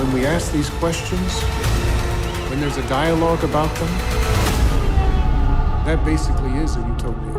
when we ask these questions, when there's a dialogue about them, that basically is a utopia.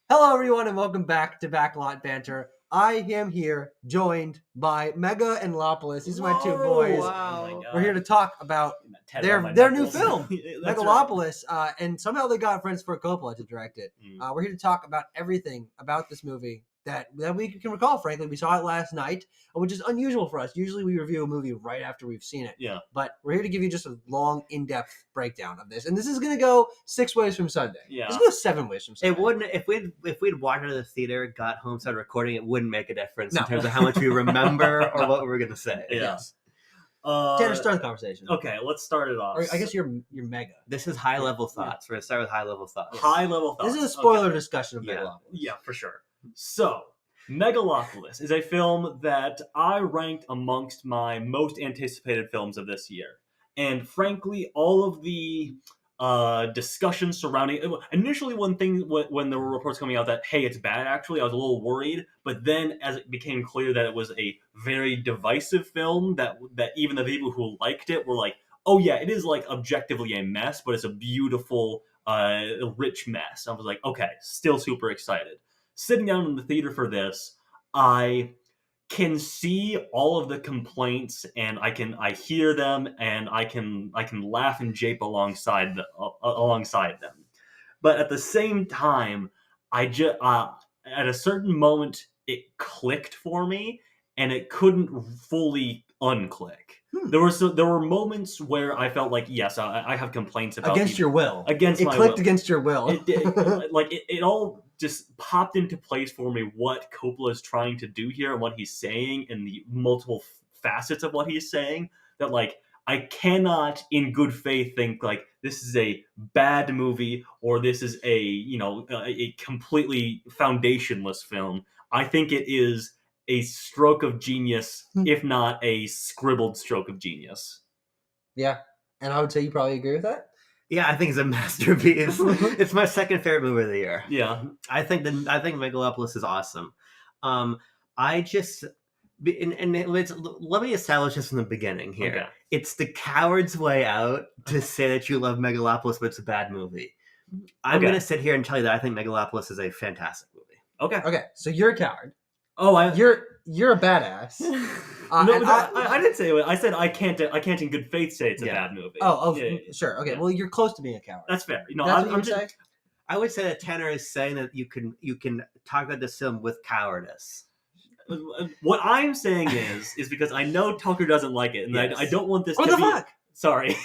Hello, everyone, and welcome back to Backlot Banter. I am here, joined by Megalopolis. These are my two boys. Wow. We're here to talk about their new film, Megalopolis, and somehow they got Francis Ford Coppola to direct it. We're here to talk about everything about this movie that we can recall, frankly. We saw it last night, which is unusual for us. Usually we review a movie right after we've seen it. Yeah. But we're here to give you just a long, in-depth breakdown of this. And this is going to go 6 ways from Sunday. Yeah. This is going to go 7 ways from Sunday. It wouldn't if we'd walked out of the theater, got home, started recording. It wouldn't make a difference in terms of how much we remember or what we're gonna say. Yeah. Tanner, start the conversation. Okay, let's start it off. Or I guess you're mega. This is high level thoughts. We're gonna start with high level thoughts. High level thoughts. This is a spoiler Okay. discussion of Yeah. Megalopolis. Yeah, for sure. So, Megalopolis is a film that I ranked amongst my most anticipated films of this year. And frankly, all of the discussions surrounding initially when there were reports coming out that, hey, it's bad, actually, I was a little worried. But then as it became clear that it was a very divisive film, that even the people who liked it were like, oh yeah, it is like objectively a mess, but it's a beautiful, rich mess. I was like, okay, still super excited. Sitting down in the theater for this, I can see all of the complaints, and I hear them, and I can laugh and jape alongside them. But at the same time, at a certain moment it clicked for me, and it couldn't fully unclick. There were moments where I felt like, yes, I have complaints about Against your will. Against it my clicked will. against your will. It all just popped into place for me what Coppola is trying to do here and what he's saying and the multiple facets of what he's saying, that like I cannot in good faith think like this is a bad movie or this is a completely foundationless film. I think it is a stroke of genius, if not a scribbled stroke of genius. Yeah, and I would say you probably agree with that. Yeah, I think it's a masterpiece. It's my second favorite movie of the year. Yeah, I think Megalopolis is awesome. Let me establish this from the beginning here. Okay. It's the coward's way out to say that you love Megalopolis, but it's a bad movie. I'm going to sit here and tell you that I think Megalopolis is a fantastic movie. Okay, so you're a coward. Oh, You're a badass. I didn't say it. I said I can't in good faith say it's a bad movie. Yeah. Sure. Okay, Yeah. well, you're close to being a coward. That's fair. You know, That's what I'm you'd just, say? I would say that Tanner is saying that you can talk about this film with cowardice. what I'm saying is because I know Tucker doesn't like it, and Yes. I don't want this What to the be. fuck? Sorry.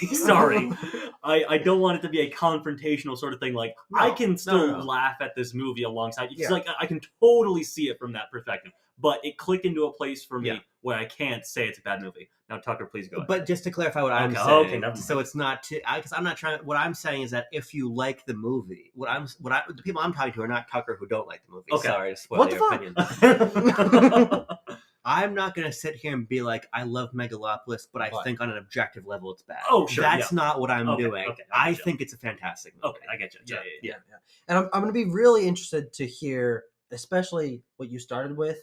I don't want it to be a confrontational sort of thing. Like I can still laugh at this movie alongside you. Yeah. Like I can totally see it from that perspective. But it clicked into a place for me where I can't say it's a bad movie. Now, Tucker, please go ahead. But just to clarify what I'm saying, so it's not because I'm not trying. What I'm saying is that if you like the movie, the people I'm talking to are not Tucker who don't like the movie. Okay. Sorry to spoil What the your fuck? opinion. I'm not going to sit here and be like, I love Megalopolis, but I think on an objective level it's bad. Oh, sure, That's not what I'm doing. Okay, I gotcha. think it's a fantastic movie. Okay, I get you. Yeah. And I'm going to be really interested to hear, especially what you started with,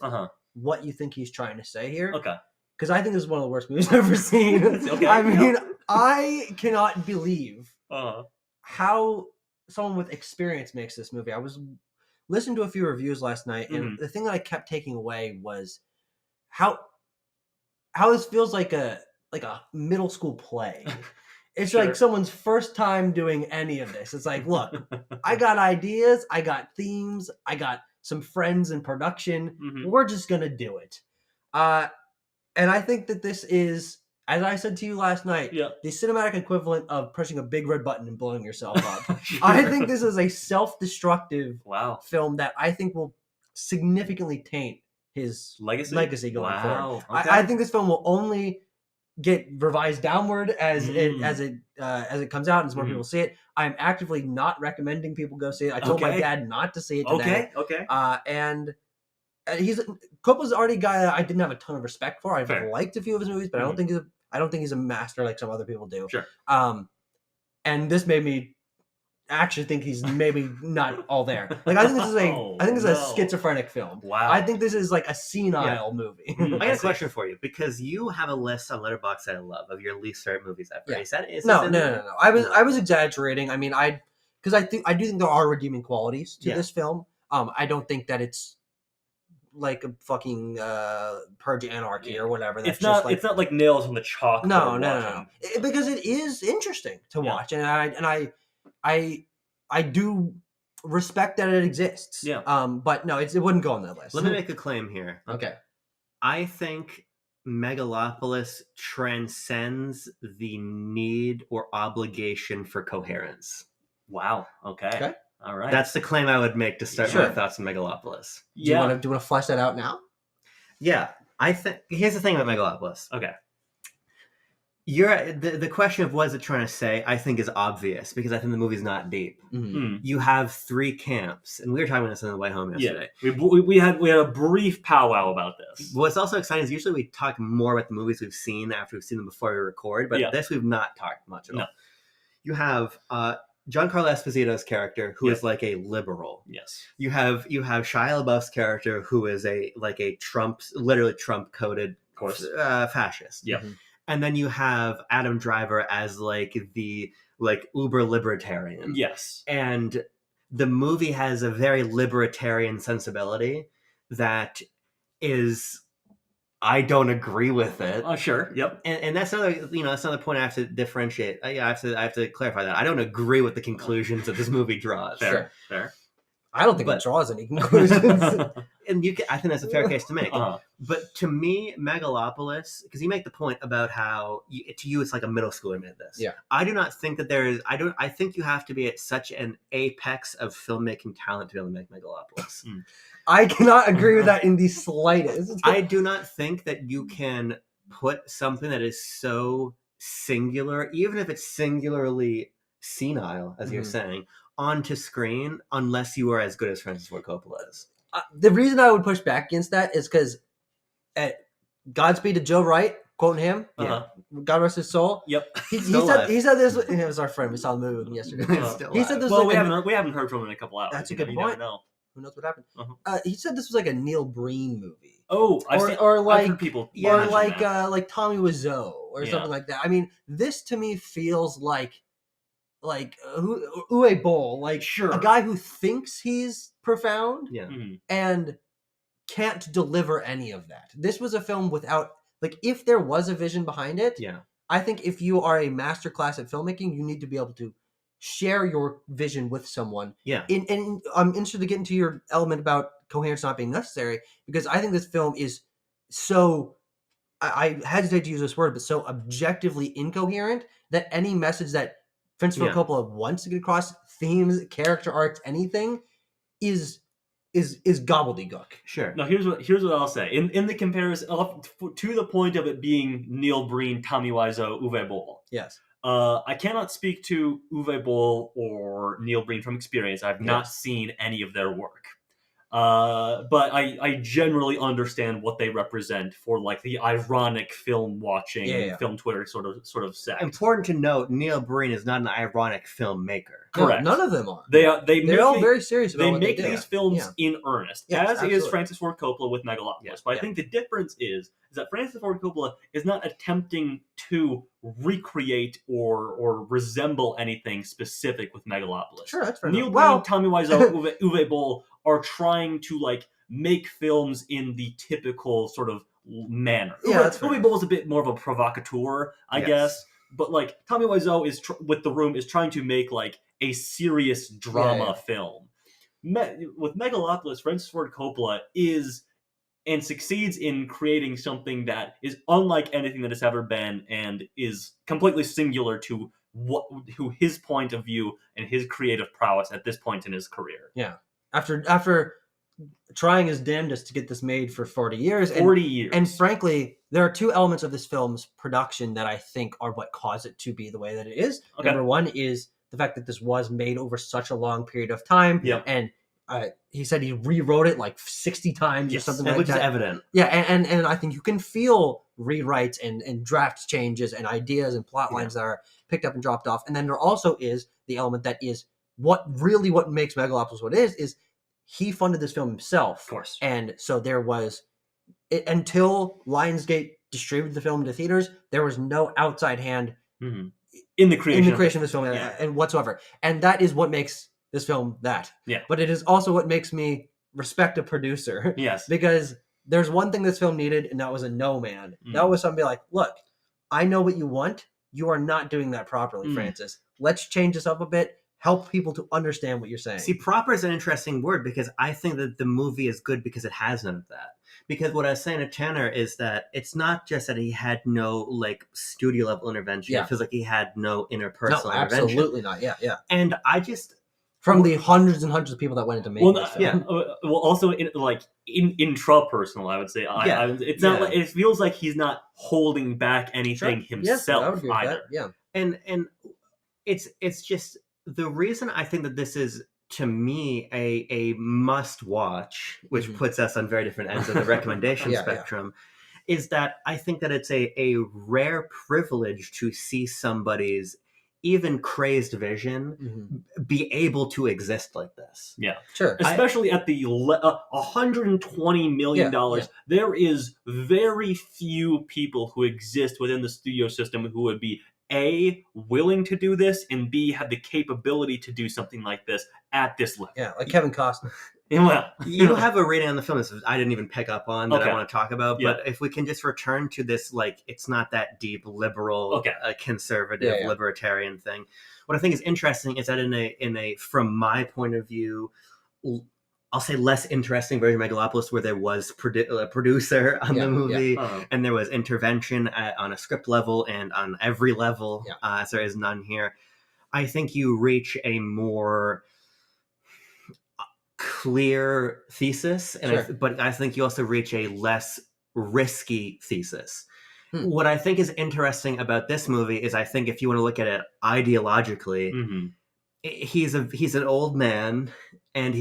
what you think he's trying to say here. Okay. Because I think this is one of the worst movies I've ever seen. Okay. I mean, I cannot believe Uh-huh. how someone with experience makes this movie. I was listening to a few reviews last night, and the thing that I kept taking away was how this feels like a middle school play. It's Sure. like someone's first time doing any of this. It's like, look, I got ideas, I got themes, I got some friends in production. We're just gonna do it. And I think that this is, as I said to you last night, the cinematic equivalent of pushing a big red button and blowing yourself up. I think this is a self-destructive film that I think will significantly taint his legacy going forward. Okay. I think this film will only get revised downward as it comes out and as more people see it. I'm actively not recommending people go see it. I told my dad not to see it today. Okay. And Coppola's already a guy that I didn't have a ton of respect for. I've liked a few of his movies, but I don't think he's a master like some other people do. Sure. And this made me actually think he's maybe not all there. Like I think this is a schizophrenic film. Wow. I think this is like a senile movie. I got a question for you because you have a list on Letterboxd that I love of your least favorite movies ever. Yeah. Is No. this I was exaggerating. I mean, because I do think there are redeeming qualities to this film. I don't think that it's like a fucking Purge Anarchy or whatever. It's not like nails on the chalkboard. No. Because it is interesting to watch, and I do respect that it exists. Yeah. But no, it wouldn't go on that list. Let me make a claim here. Okay. I think Megalopolis transcends the need or obligation for coherence. Wow. Okay. All right. That's the claim I would make to start my thoughts on Megalopolis. Do you want to flesh that out now? Yeah. I think here's the thing about Megalopolis. Okay. The question of what is it trying to say, I think, is obvious because I think the movie's not deep. Mm-hmm. You have 3 camps, and we were talking about this on the way home yesterday. Yeah. We had a brief powwow about this. What's also exciting is usually we talk more about the movies we've seen after we've seen them before we record, but this we've not talked much at all. You have Giancarlo Esposito's character, who is like a liberal. Yes. You have Shia LaBeouf's character, who is literally Trump-coded fascist. Yeah. Mm-hmm. And then you have Adam Driver as like the uber libertarian. Yes. And the movie has a very libertarian sensibility that is, I don't agree with it. Sure. Yep. And that's another point I have to differentiate. I have to clarify that. I don't agree with the conclusions that this movie draws. Fair. I don't think it draws any conclusions. And I think that's a fair case to make. Uh-huh. But to me, Megalopolis, because you make the point about how to you it's like a middle schooler made this. Yeah. I do not think that there is. I think you have to be at such an apex of filmmaking talent to be able to make Megalopolis. I cannot agree with that in the slightest. I do not think that you can put something that is so singular, even if it's singularly senile, as you're saying, onto screen unless you are as good as Francis Ford Coppola is. The reason I would push back against that is because Godspeed to Joe Wright, quoting him, God rest his soul. Yep. He said this. It was our friend. We saw the movie with him yesterday. He said this. Well, we haven't heard from him in a couple hours. That's a good point. Who knows what happened? He said this was like a Neil Breen movie. Oh, I've heard people. Like Tommy Wiseau or something like that. I mean, this to me feels like Uwe Boll, a guy who thinks he's profound and can't deliver any of that. This was a film without, if there was a vision behind it, I think if you are a masterclass at filmmaking, you need to be able to share your vision with someone. Yeah. And I'm interested to get into your element about coherence not being necessary, because I think this film is so, I hesitate to use this word, but so objectively incoherent that any message that Francis Ford Coppola wants to get across, themes, character arcs, anything, is gobbledygook. Sure. Now here's what I'll say. In the comparison to the point of it being Neil Breen, Tommy Wiseau, Uwe Boll. Yes. I cannot speak to Uwe Boll or Neil Breen from experience. I've not seen any of their work. But I generally understand what they represent for the ironic film watching, film Twitter sort of sect. Important to note, Neil Breen is not an ironic filmmaker. Correct. No, none of them are. They're all very serious about what they do. They make these films in earnest, as is Francis Ford Coppola with Megalopolis. Yes, but I think the difference is that Francis Ford Coppola is not attempting to recreate or resemble anything specific with Megalopolis. Sure, that's fair. Neil Breen, Tommy Wiseau, Uwe Boll are trying to make films in the typical sort of manner. Yeah, that's fair. Uwe Boll is a bit more of a provocateur, I guess. But Tommy Wiseau is with The Room is trying to make a serious drama film. With Megalopolis, Francis Ford Coppola is and succeeds in creating something that is unlike anything that has ever been and is completely singular to his point of view and his creative prowess at this point in his career. Yeah. After trying his damnedest to get this made for 40 years. 40 years. And frankly, there are 2 elements of this film's production that I think are what cause it to be the way that it is. Okay. Number one is the fact that this was made over such a long period of time. Yep. And he said he rewrote it 60 times or something like that. Which is evident. Yeah, and I think you can feel rewrites and draft changes and ideas and plot lines that are picked up and dropped off. And then there also is the element that is what makes Megalopolis what it is he funded this film himself. Of course. And so there was, until Lionsgate distributed the film to theaters, there was no outside hand in the creation of this film and whatsoever. And that is what makes this film that. Yeah. But it is also what makes me respect a producer. Yes. Because there's one thing this film needed, and that was a no man. That was somebody like, look, I know what you want. You are not doing that properly, Francis. Let's change this up a bit. Help people to understand what you're saying. See, proper is an interesting word because I think that the movie is good because it has none of that. Because what I was saying to Tanner is that it's not just that he had no like studio level intervention. Yeah. It feels like he had no interpersonal intervention. Absolutely not. Yeah, yeah. And I just from the hundreds and hundreds of people that went into making this film. Well, also intrapersonal, I would say. It's not like it feels like he's not holding back anything himself I would agree with either. that. Yeah, and it's just the reason I think that this is, to me, a must watch, which puts us on very different ends of the recommendation spectrum, is that I think that it's a rare privilege to see somebody's even crazed vision be able to exist like this. Yeah, sure. Especially at the $120 million, there is very few people who exist within the studio system who would be A, willing to do this, and B, have the capability to do something like this at this level. Yeah, like Kevin Costner. Well, you have a rating on the film that I didn't even pick up on that Okay. I want to talk about. Yeah. But if we can just return to this, like, it's not that deep liberal, conservative, libertarian thing. What I think is interesting is that in a from my point of view, I'll say less interesting version of Megalopolis, where there was a producer on the movie, and there was intervention on a script level and on every level, as there is none here. I think you reach a more clear thesis, and but I think you also reach a less risky thesis. What I think is interesting about this movie is I think if you want to look at it ideologically, he's an old man, and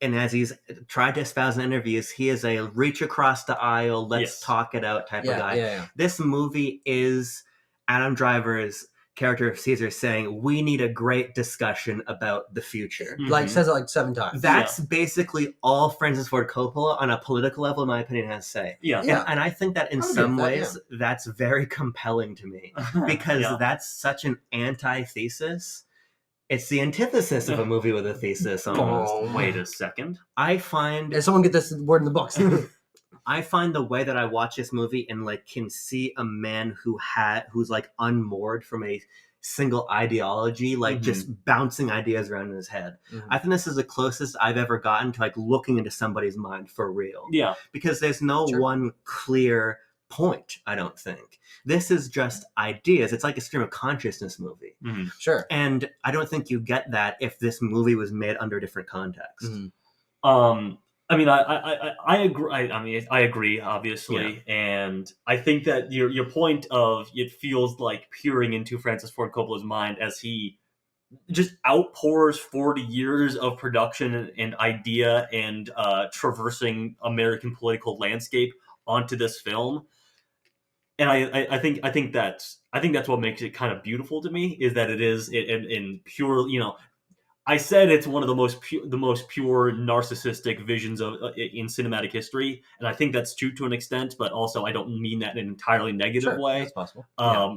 as he's tried to espouse in interviews, he is a reach across the aisle, let's talk it out type of guy. Yeah. This movie is Adam Driver's character of Caesar saying, we need a great discussion about the future. Like, says it like 7 times. That's basically all Francis Ford Coppola on a political level, in my opinion, has to say. And I think that in some ways, that's very compelling to me, because that's such an antithesis. It's the antithesis of a movie with a thesis, almost. Wait a second. I find... Did someone get this word in the books? I find the way that I watch this movie and like can see a man who's like unmoored from a single ideology, like just bouncing ideas around in his head. I think this is the closest I've ever gotten to like looking into somebody's mind for real. Yeah. Because there's no one clear point, I don't think. This is just ideas. It's like a stream of consciousness movie. Sure. And I don't think you get that if this movie was made under different context. I mean, I agree. I agree, obviously, and I think that your point of it feels like peering into Francis Ford Coppola's mind as he just outpours 40 years of production and idea and traversing American political landscape onto this film. And I think that's what makes it kind of beautiful to me, is that it is in pure, I said it's one of the most pure narcissistic visions of in cinematic history, and I think that's true to an extent. But also, I don't mean that in an entirely negative way. That's possible.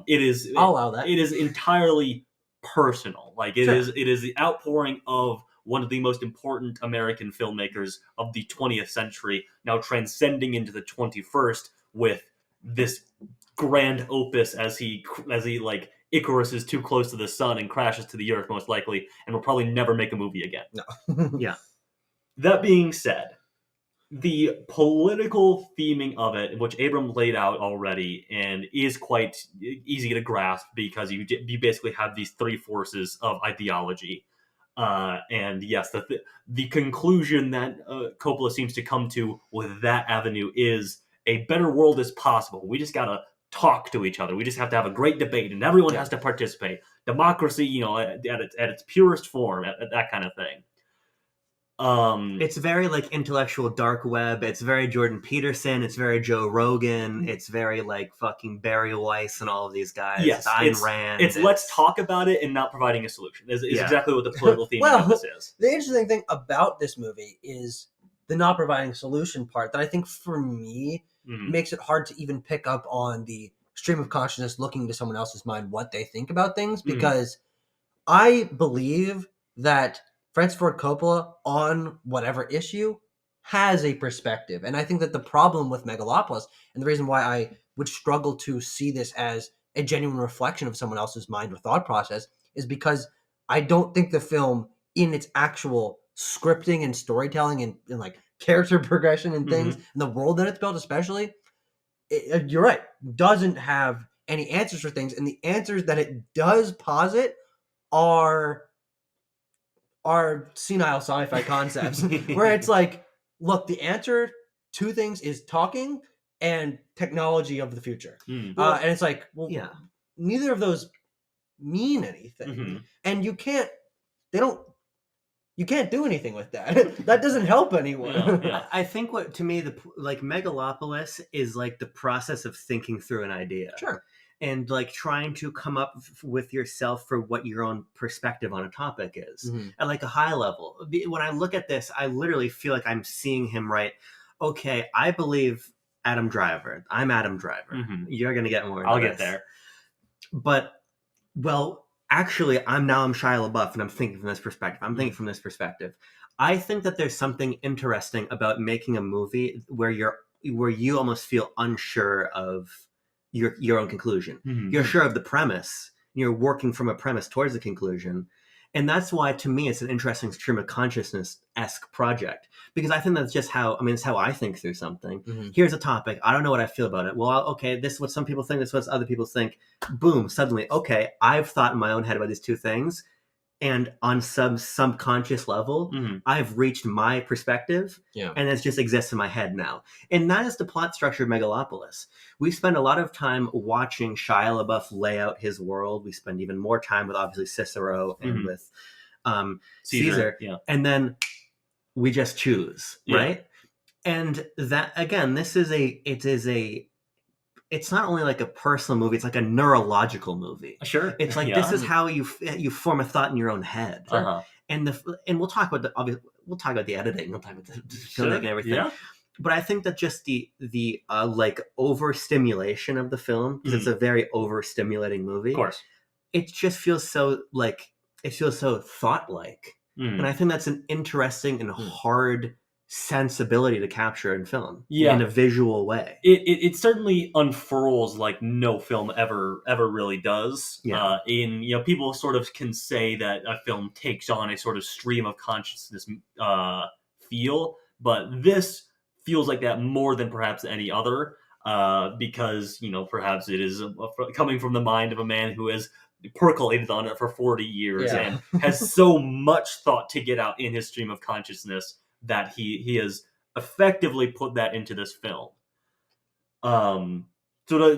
It is. I'll allow that. It is entirely personal. Like it is. It is the outpouring of one of the most important American filmmakers of the 20th century, now transcending into the 21st with this grand opus as he like. Icarus is too close to the sun and crashes to the earth, most likely, and will probably never make a movie again. No. That being said, the political theming of it, which Abram laid out already, and is quite easy to grasp because you basically have these three forces of ideology. And yes, the conclusion that Coppola seems to come to with that avenue is a better world is possible. We just gotta talk to each other. We just have to have a great debate, and everyone has to participate. Democracy, at its purest form, that kind of thing. It's very like intellectual dark web. It's very Jordan Peterson. It's very Joe Rogan. It's very like fucking Barry Weiss and all of these guys. Yes, it's Ayn Rand. It's let's talk about it and not providing a solution. Is Yeah. exactly what the political theme Well, of this is. The interesting thing about this movie is the not providing a solution part that I think for me Mhm. makes it hard to even pick up on the stream of consciousness looking into someone else's mind what they think about things, because I believe that Francis Ford Coppola on whatever issue has a perspective. And I think that the problem with Megalopolis, and the reason why I would struggle to see this as a genuine reflection of someone else's mind or thought process, is because I don't think the film, in its actual scripting and storytelling and like character progression and things, and the world that it's built especially, you're right, doesn't have any answers for things. And the answers that it does posit are senile sci-fi concepts where it's like, look, the answer to things is talking and technology of the future. And it's like, well, Yeah. neither of those mean anything. And you can't do anything with that. That doesn't help anyone. Yeah. I think what to me like Megalopolis is like the process of thinking through an idea. Sure. And like trying to come up with yourself for what your own perspective on a topic is at like a high level. When I look at this, I literally feel like I'm seeing him right. Okay, I believe Adam Driver. I'm Adam Driver. You're gonna get more. I'll get there. But well, actually, I'm Shia LaBeouf, and I'm thinking from this perspective. I'm thinking from this perspective. I think that there's something interesting about making a movie where you almost feel unsure of your own conclusion. You're sure of the premise. You're working from a premise towards the conclusion. And that's why, to me, it's an interesting stream of consciousness-esque project. Because I think that's just it's how I think through something. Here's a topic. I don't know what I feel about it. Well, okay, this is what some people think. This is what other people think. Boom, suddenly, okay, I've thought in my own head about these two things. And on some subconscious level, I've reached my perspective, and it just exists in my head now. And that is the plot structure of Megalopolis. We spend a lot of time watching Shia LaBeouf lay out his world. We spend even more time with, obviously, Cicero and with Caesar. Yeah. And then we just choose, right? And that, again, it's not only like a personal movie, it's like a neurological movie. Sure. It's like this is how you form a thought in your own head. And we'll talk about the editing, we'll talk about the filmmaking and everything. Yeah. But I think that just the like overstimulation of the film, because it's a very overstimulating movie. Of course. It just feels so thought-like. And I think that's an interesting and hard sensibility to capture in film in a visual way. It certainly unfurls like no film ever really does. People sort of can say that a film takes on a sort of stream of consciousness feel, but this feels like that more than perhaps any other, because perhaps it is coming from the mind of a man who has percolated on it for 40 years and has so much thought to get out in his stream of consciousness that he has effectively put that into this film. So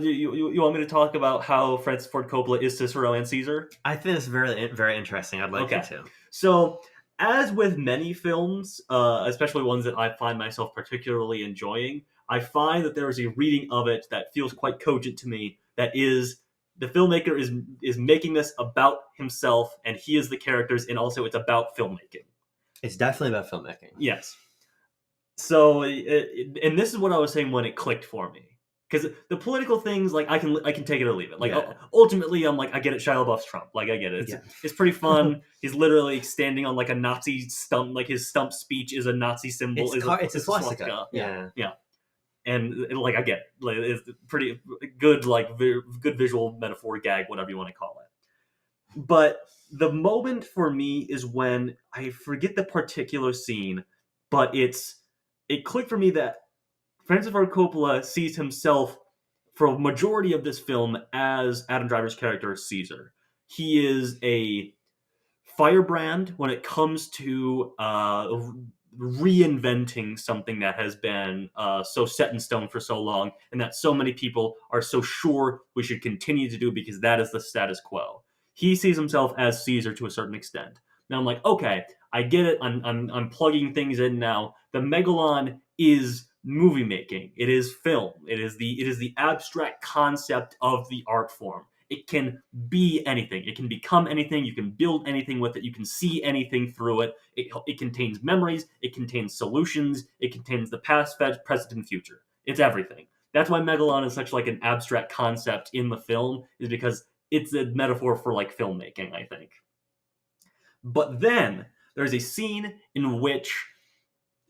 you want me to talk about how Francis Ford Coppola is Cicero and Caesar? I think it's very, very interesting. I'd like you to. So, as with many films, especially ones that I find myself particularly enjoying, I find that there is a reading of it that feels quite cogent to me. That is, the filmmaker is making this about himself, and he is the characters, and also it's about filmmaking. It's definitely about filmmaking. Yes. So, and this is what I was saying when it clicked for me. Because the political things, like, I can take it or leave it. Like, ultimately, I'm like, I get it, Shia LaBeouf's Trump. Like, I get it. It's pretty fun. He's literally standing on, like, a Nazi stump. Like, his stump speech is a Nazi symbol. It's a swastika. Yeah. And, like, I get it. Like, it's pretty good, like, good visual metaphor, gag, whatever you want to call it. But the moment for me is when, I forget the particular scene, but it clicked for me that Francis Ford Coppola sees himself for a majority of this film as Adam Driver's character, Caesar. He is a firebrand when it comes to reinventing something that has been so set in stone for so long, and that so many people are so sure we should continue to do because that is the status quo. He sees himself as Caesar to a certain extent. Now I'm like, okay, I get it. I'm plugging things in now. The Megalon is movie making. It is film. It is the abstract concept of the art form. It can be anything. It can become anything. You can build anything with it. You can see anything through it. It contains memories. It contains solutions. It contains the past, present, and future. It's everything. That's why Megalon is such like an abstract concept in the film, is because it's a metaphor for like filmmaking, I think. But then there's a scene in which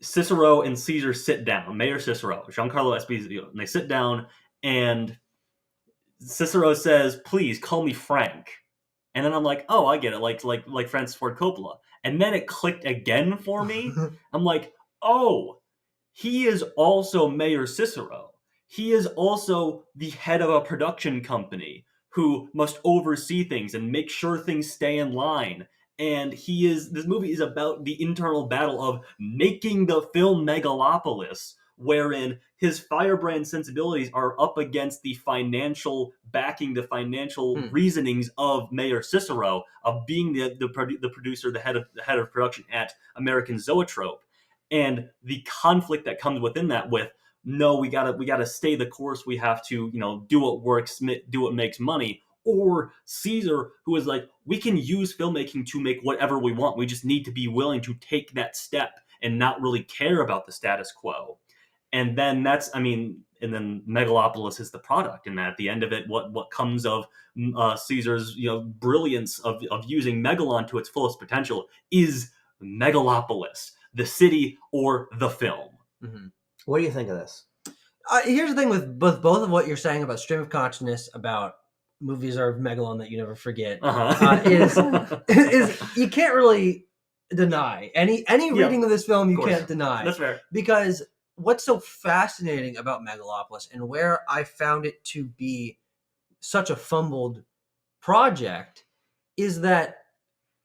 Cicero and Caesar sit down. Mayor Cicero, Giancarlo Esposito, and they sit down, and Cicero says, "Please call me Frank." And then I'm like, "Oh, I get it, like Francis Ford Coppola." And then it clicked again for me. I'm like, "Oh, he is also Mayor Cicero. He is also the head of a production company who must oversee things and make sure things stay in line." And this movie is about the internal battle of making the film Megalopolis, wherein his firebrand sensibilities are up against the financial backing, the financial reasonings of Mayor Cicero, of being the producer, the head of production at American Zoetrope, and the conflict that comes within that. With, no, we gotta stay the course. We have to, do what works, do what makes money. Or Caesar, who is like, we can use filmmaking to make whatever we want. We just need to be willing to take that step and not really care about the status quo. And then and then Megalopolis is the product. And at the end of it, what comes of Caesar's brilliance of using Megalon to its fullest potential is Megalopolis, the city or the film. Mm-hmm. What do you think of this? Here's the thing with both of what you're saying about stream of consciousness, about movies are Megalon that you never forget, is you can't really deny any reading of this film. You can't deny. That's fair. Because what's so fascinating about Megalopolis, and where I found it to be such a fumbled project, is that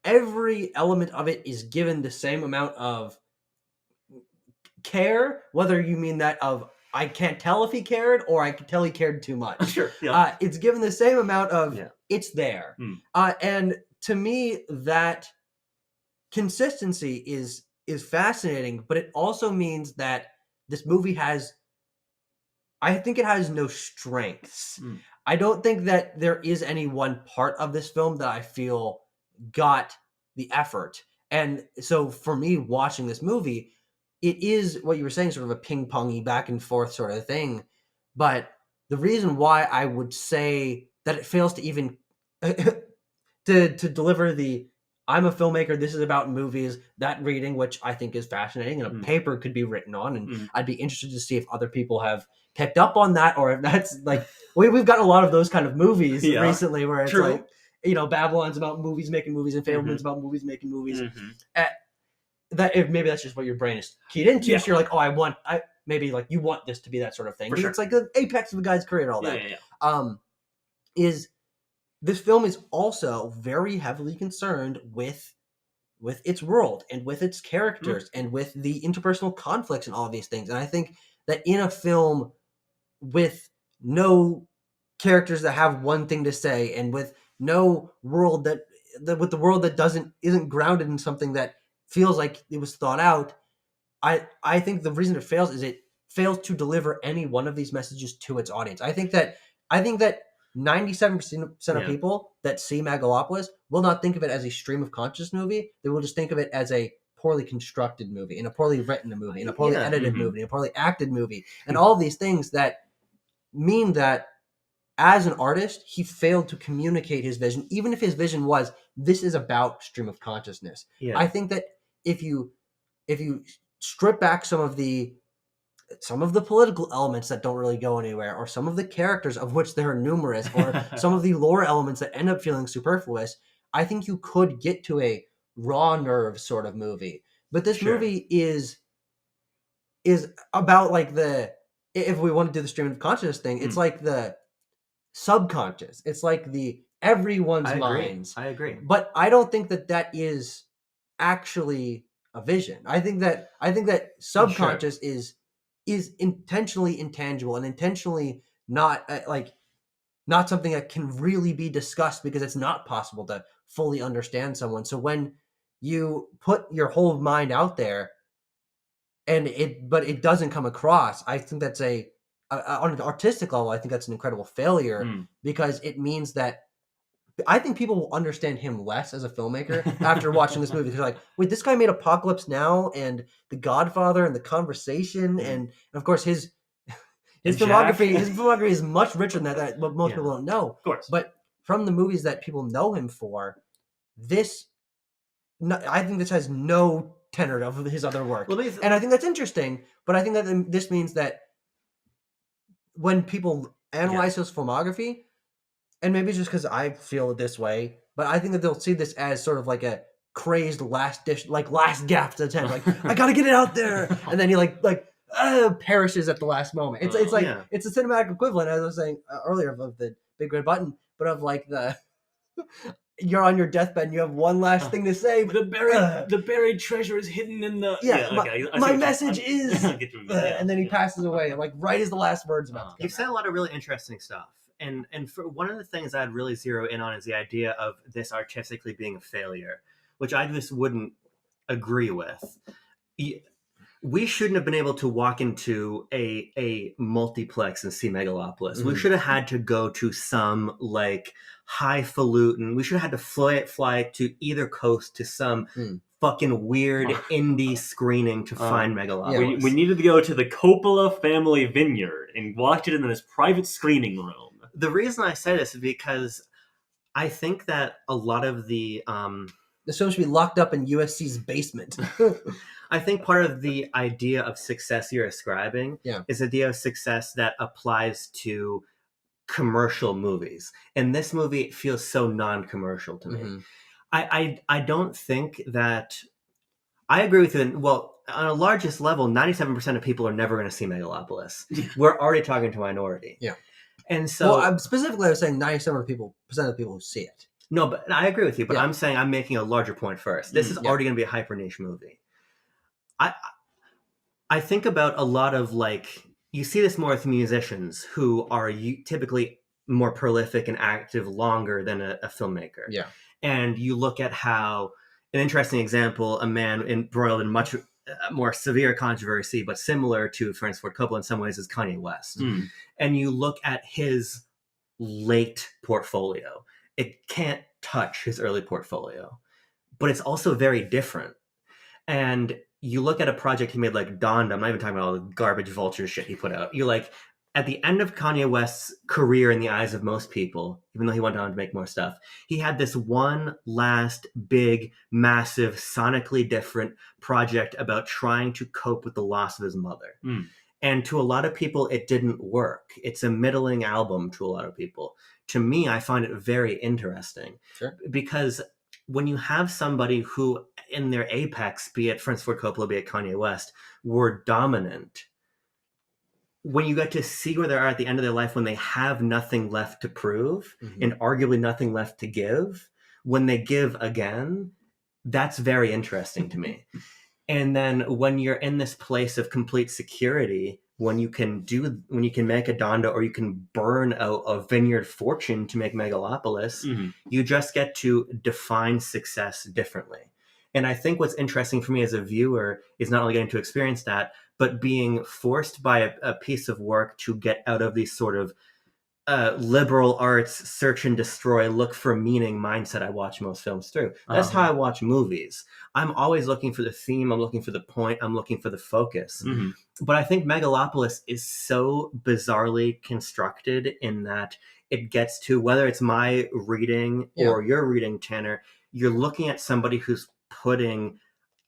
every element of it is given the same amount of care, whether you mean that of I can't tell if he cared, or I can tell he cared too much. Sure. Yeah. It's given the same amount of it's there. And to me, that consistency is fascinating, but it also means that this movie I think it has no strengths. I don't think that there is any one part of this film that I feel got the effort. And so for me, watching this movie, it is what you were saying, sort of a ping-pongy back and forth sort of thing. But the reason why I would say that it fails to even to deliver the I'm a filmmaker, this is about movies, that reading, which I think is fascinating and a paper could be written on, and I'd be interested to see if other people have picked up on that, or if that's like we've got a lot of those kind of movies recently where it's like, Babylon's about movies making movies and Fableman's about movies making movies. Maybe that's just what your brain is keyed into. So you're like, maybe like you want this to be that sort of thing. For sure. It's like the apex of a guy's career and all that. Is this film is also very heavily concerned with its world and with its characters and with the interpersonal conflicts and all of these things. And I think that in a film with no characters that have one thing to say, and with no world with the world that isn't grounded in something that feels like it was thought out, I think the reason it fails is it fails to deliver any one of these messages to its audience. I think that 97% of people that see Megalopolis will not think of it as a stream of conscious movie. They will just think of it as a poorly constructed movie, and a poorly written movie, and a poorly edited movie, and a poorly acted movie, and all of these things that mean that as an artist, he failed to communicate his vision, even if his vision was, this is about stream of consciousness. I think that if you strip back some of the political elements that don't really go anywhere, or some of the characters, of which there are numerous, or some of the lore elements that end up feeling superfluous, I think you could get to a raw nerve sort of movie. But this movie is about like if we want to do the stream of consciousness thing, it's like the subconscious. It's like the everyone's minds. I agree. But I don't think that is actually a vision. I think that subconscious is intentionally intangible and intentionally not something that can really be discussed, because it's not possible to fully understand someone. So when you put your whole mind out there, and but it doesn't come across. I think that's on an artistic level, I think that's an incredible failure because it means that I think people will understand him less as a filmmaker after watching this movie. They're like, wait, this guy made Apocalypse Now and The Godfather and The Conversation, and of course his filmography is much richer than that what most people don't know. Of course. But from the movies that people know him for, I think this has no tenor of his other work. And I think that's interesting, but I think that this means that when people analyze his filmography, and maybe it's just because I feel this way, but I think that they'll see this as sort of like a crazed last gasp attempt. Like, I gotta get it out there, and then he perishes at the last moment. It's it's a cinematic equivalent, as I was saying earlier, of the Big Red Button, but of like the you're on your deathbed and you have one last thing to say. But the buried treasure is hidden in the my message is, and then he passes away, like right as the last words about to come You've said a lot of really interesting stuff. And for one of the things I'd really zero in on is the idea of this artistically being a failure, which I just wouldn't agree with. We shouldn't have been able to walk into a multiplex and see Megalopolis. We should have had to go to some like highfalutin. We should have had to fly to either coast to some fucking weird indie screening to find Megalopolis. We needed to go to the Coppola family vineyard and watch it in this private screening room. The reason I say this is because I think that a lot of the this film should be locked up in USC's basement. I think part of the idea of success you're ascribing is the idea of success that applies to commercial movies. And this movie feels so non-commercial to me. I don't think that... I agree with you. Well, on a largest level, 97% of people are never going to see Megalopolis. We're already talking to a minority. Yeah. And so... Well, specifically, I was saying 97% of the people who see it. No, but I agree with you. But I'm saying I'm making a larger point first. This is already going to be a hyper niche movie. I think about a lot of you see this more with musicians who are typically more prolific and active longer than a filmmaker. Yeah. And you look at how, an interesting example, a man embroiled in much more severe controversy, but similar to Francis Ford Coppola in some ways, is Kanye West. And you look at his late portfolio. It can't touch his early portfolio, but it's also very different. And you look at a project he made like Donda, I'm not even talking about all the garbage vulture shit he put out. You're like, at the end of Kanye West's career in the eyes of most people, even though he went on to make more stuff, he had this one last big, massive, sonically different project about trying to cope with the loss of his mother. And to a lot of people, it didn't work. It's a middling album to a lot of people. To me, I find it very interesting. Sure. Because when you have somebody who, in their apex, be it Francis Ford Coppola, be it Kanye West, were dominant, when you get to see where they are at the end of their life, when they have nothing left to prove and arguably nothing left to give, when they give again, that's very interesting to me. And then when you're in this place of complete security, when you can make a Donda or you can burn a vineyard fortune to make Megalopolis, you just get to define success differently. And I think what's interesting for me as a viewer is not only getting to experience that, but being forced by a piece of work to get out of these sort of liberal arts, search and destroy, look for meaning mindset I watch most films through. That's how I watch movies. I'm always looking for the theme. I'm looking for the point. I'm looking for the focus. But I think Megalopolis is so bizarrely constructed in that it gets to, whether it's my reading or your reading, Tanner, you're looking at somebody who's putting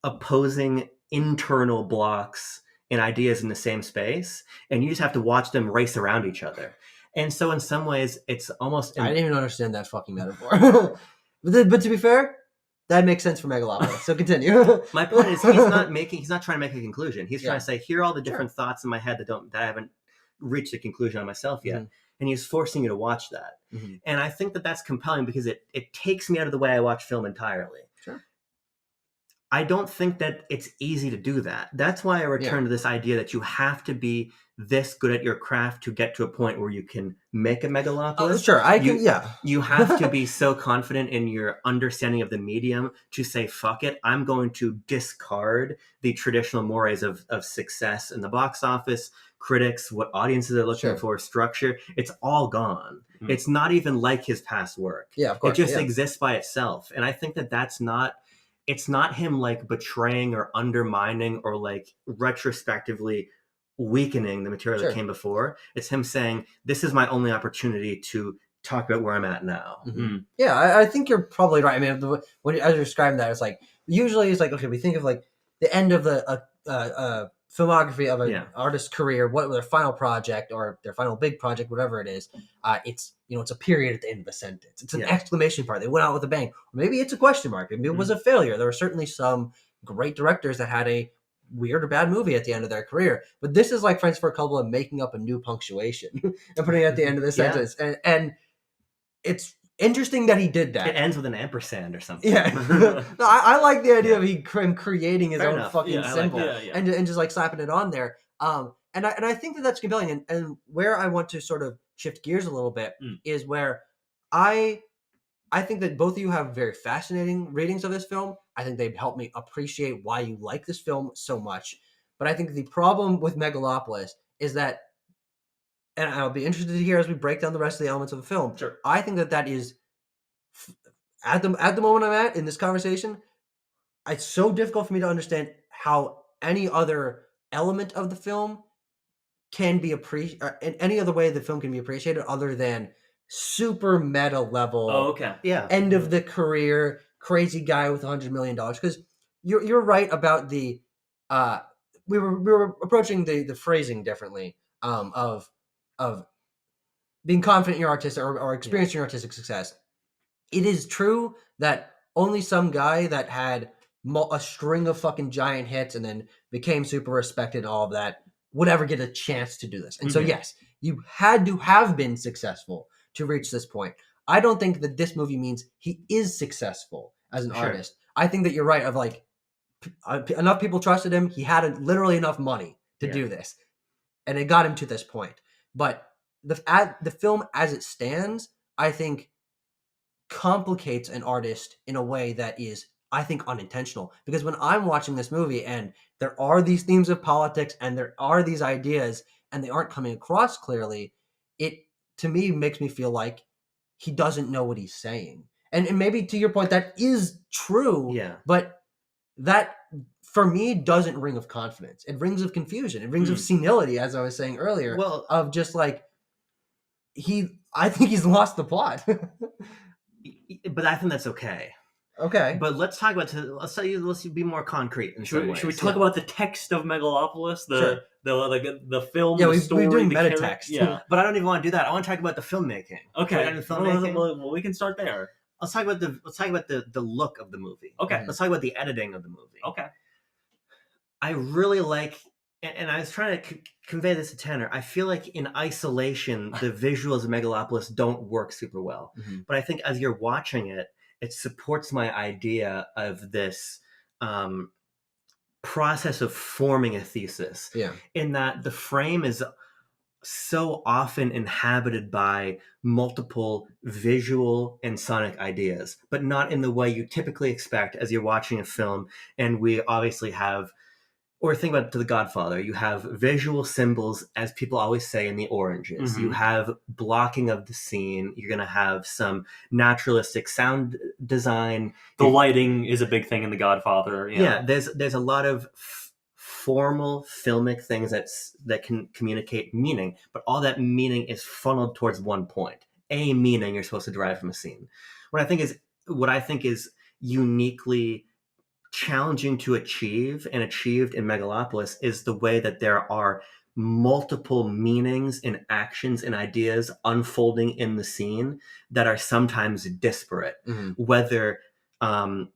opposing internal blocks and ideas in the same space, and you just have to watch them race around each other. And so in some ways, it's almost... I didn't even understand that fucking metaphor. But to be fair, that makes sense for Megalopolis. So continue. My point is, he's not trying to make a conclusion. He's trying to say, here are all the different thoughts in my head that I haven't reached a conclusion on myself yet. And he's forcing you to watch that. And I think that that's compelling because it takes me out of the way I watch film entirely. Sure. I don't think that it's easy to do that. That's why I return to this idea that you have to be this good at your craft to get to a point where you can make a Megalopolis. Sure, I can. You have to be so confident in your understanding of the medium to say, fuck it, I'm going to discard the traditional mores of success in the box office, critics, what audiences are looking for, structure. It's all gone. It's not even like his past work. Yeah, of course. It just exists by itself. And I think that that's not... It's not him like betraying or undermining or like retrospectively weakening the material that came before. It's him saying, this is my only opportunity to talk about where I'm at now. Mm-hmm. Yeah, I think you're probably right. I mean, when as you're describing that, it's like, usually it's like, okay, we think of like the end of the filmography of an artist's career, what their final project or their final big project, whatever it is. It's, it's a period at the end of a sentence. It's an exclamation mark. They went out with a bang. Or maybe it's a question mark. Maybe it was a failure. There were certainly some great directors that had a weird or bad movie at the end of their career. But this is like Francis Ford Coppola making up a new punctuation and putting it at the end of the sentence. And it's interesting that he did that. It ends with an ampersand or something. Yeah. No, I like the idea of him creating his own fucking symbol and just like slapping it on there. And I think that that's compelling. And where I want to sort of shift gears a little bit is where I think that both of you have very fascinating readings of this film. I think they've helped me appreciate why you like this film so much. But I think the problem with Megalopolis is that, and I'll be interested to hear as we break down the rest of the elements of the film. Sure. I think that is, at the moment I'm at in this conversation, it's so difficult for me to understand how any other element of the film can be in any other way the film can be appreciated other than super meta level. End of the career, crazy guy with $100 million. Because you're right about the we were approaching the phrasing differently of being confident in your artistic or experiencing your artistic success. It is true that only some guy that had a string of fucking giant hits and then became super respected and all of that would ever get a chance to do this. And so, yes, you had to have been successful to reach this point. I don't think that this movie means he is successful as an artist. I think that you're right of like enough people trusted him. He had literally enough money to do this, and it got him to this point. But the film as it stands, I think, complicates an artist in a way that is, I think, unintentional. Because when I'm watching this movie and there are these themes of politics and there are these ideas and they aren't coming across clearly, it to me makes me feel like he doesn't know what he's saying. And maybe to your point, that is true. But that for me doesn't ring of confidence. It rings of confusion. It rings of senility, as I was saying earlier. Well, of just like I think he's lost the plot. But I think that's okay. Okay. But let's talk about let's be more concrete. Should we talk about the text of Megalopolis? The film, the the story, we're doing the metatext. Yeah. But I don't even want to do that. I want to talk about the filmmaking. Okay. Well, we can start there. Let's talk about the look of the movie. Okay. Let's talk about the editing of the movie. Okay. I really like, and I was trying to convey this to Tanner. I feel like in isolation, the visuals of Megalopolis don't work super well. But I think as you're watching it, it supports my idea of this process of forming a thesis. In that the frame is so often inhabited by multiple visual and sonic ideas, but not in the way you typically expect as you're watching a film. And we obviously have, or think about The Godfather, you have visual symbols, as people always say, in the oranges. You have blocking of the scene. You're going to have some naturalistic sound design. The lighting is a big thing in The Godfather. Yeah, there's a lot of formal filmic things that can communicate meaning, but all that meaning is funneled towards one point. A meaning you're supposed to derive from a scene. What I think is uniquely challenging to achieve and achieved in Megalopolis is the way that there are multiple meanings and actions and ideas unfolding in the scene that are sometimes disparate, whether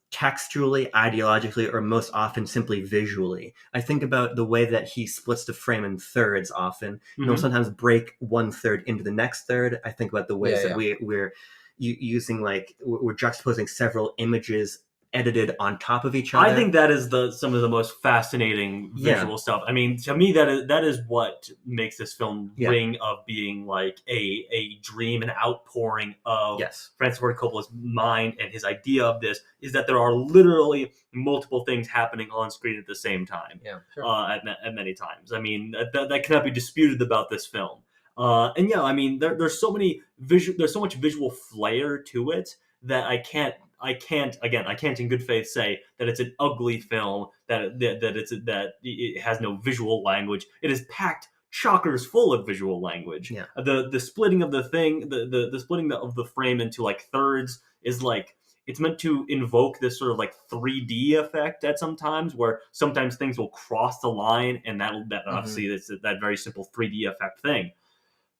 textually, ideologically, or most often simply visually. I think about the way that he splits the frame in thirds often. He'll sometimes break one third into the next third. I think about the ways that we're using, like, we're juxtaposing several images edited on top of each other. I think that is some of the most fascinating visual stuff. I mean, to me, that is what makes this film ring of being like a dream, an outpouring of Francis Ford Coppola's mind and his idea of this, is that there are literally multiple things happening on screen at the same time. Yeah, sure. At many times. I mean, that cannot be disputed about this film. And yeah, I mean, there's so much visual flair to it that I can't in good faith say that it's an ugly film, that it has no visual language. It is packed chockers full of visual language. Yeah. The splitting of the thing, the splitting of the frame into like thirds is like, it's meant to invoke this sort of like 3D effect at some times, where sometimes things will cross the line, and that obviously it's that very simple 3D effect thing.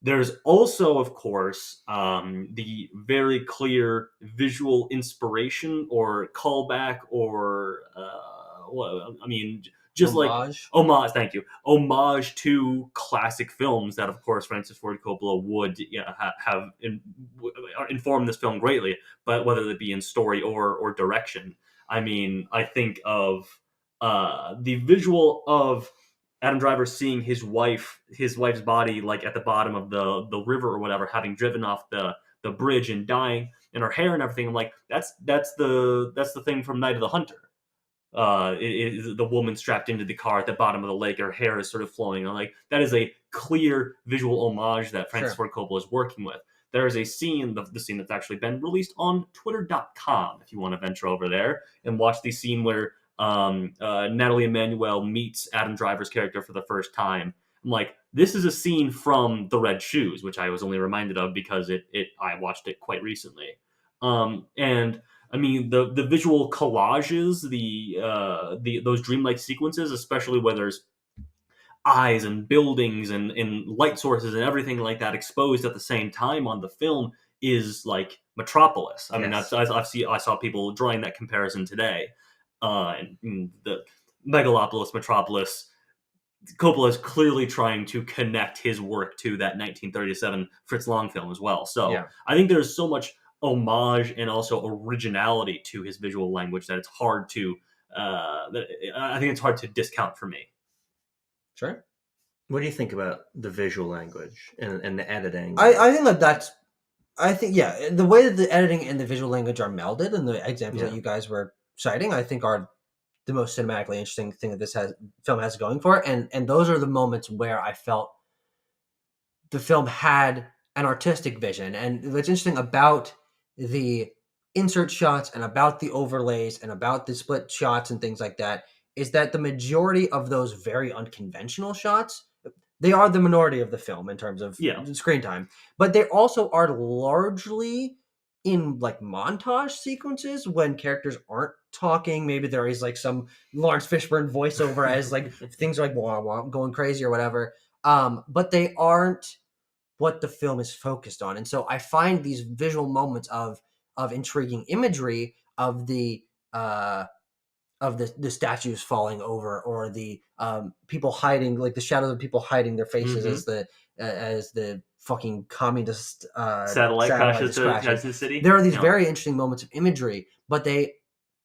There's also, of course, the very clear visual inspiration or callback or, just homage. Like homage. Thank you. Homage to classic films that, of course, Francis Ford Coppola would have informed this film greatly, but whether it be in story or direction. I mean, I think of the visual of Adam Driver seeing his wife's body like at the bottom of the river or whatever, having driven off the bridge and dying, and her hair and everything. I'm like, that's the thing from Night of the Hunter. The woman strapped into the car at the bottom of the lake, her hair is sort of flowing. I'm like, that is a clear visual homage that Francis Ford Coppola is working with. There is a scene, the scene that's actually been released on Twitter.com, if you want to venture over there and watch the scene where Nathalie Emmanuel meets Adam Driver's character for the first time. I'm like, this is a scene from The Red Shoes, which I was only reminded of because I watched it quite recently. And I mean, the visual collages, those dreamlike sequences, especially where there's eyes and buildings and light sources and everything like that exposed at the same time on the film, is like Metropolis. I mean, I saw people drawing that comparison today. And the Megalopolis, Metropolis, Coppola is clearly trying to connect his work to that 1937 Fritz Lang film as well. So I think there's so much homage and also originality to his visual language that it's hard to I think it's hard to discount for me. Sure. What do you think about the visual language and the editing? I think the way that the editing and the visual language are melded, and the examples that you guys were citing, I think are the most cinematically interesting thing that this film has going for it. And those are the moments where I felt the film had an artistic vision. And what's interesting about the insert shots and about the overlays and about the split shots and things like that is that the majority of those very unconventional shots, they are the minority of the film in terms of screen time, but they also are largely in like montage sequences when characters aren't talking. Maybe there is like some Laurence Fishburne voiceover as like things are like wah, wah, going crazy or whatever. But they aren't what the film is focused on. And so I find these visual moments of intriguing imagery of the statues falling over, or the people hiding, like the shadows of people hiding their faces as the fucking communist satellite crashes the city. There are these very interesting moments of imagery, but they,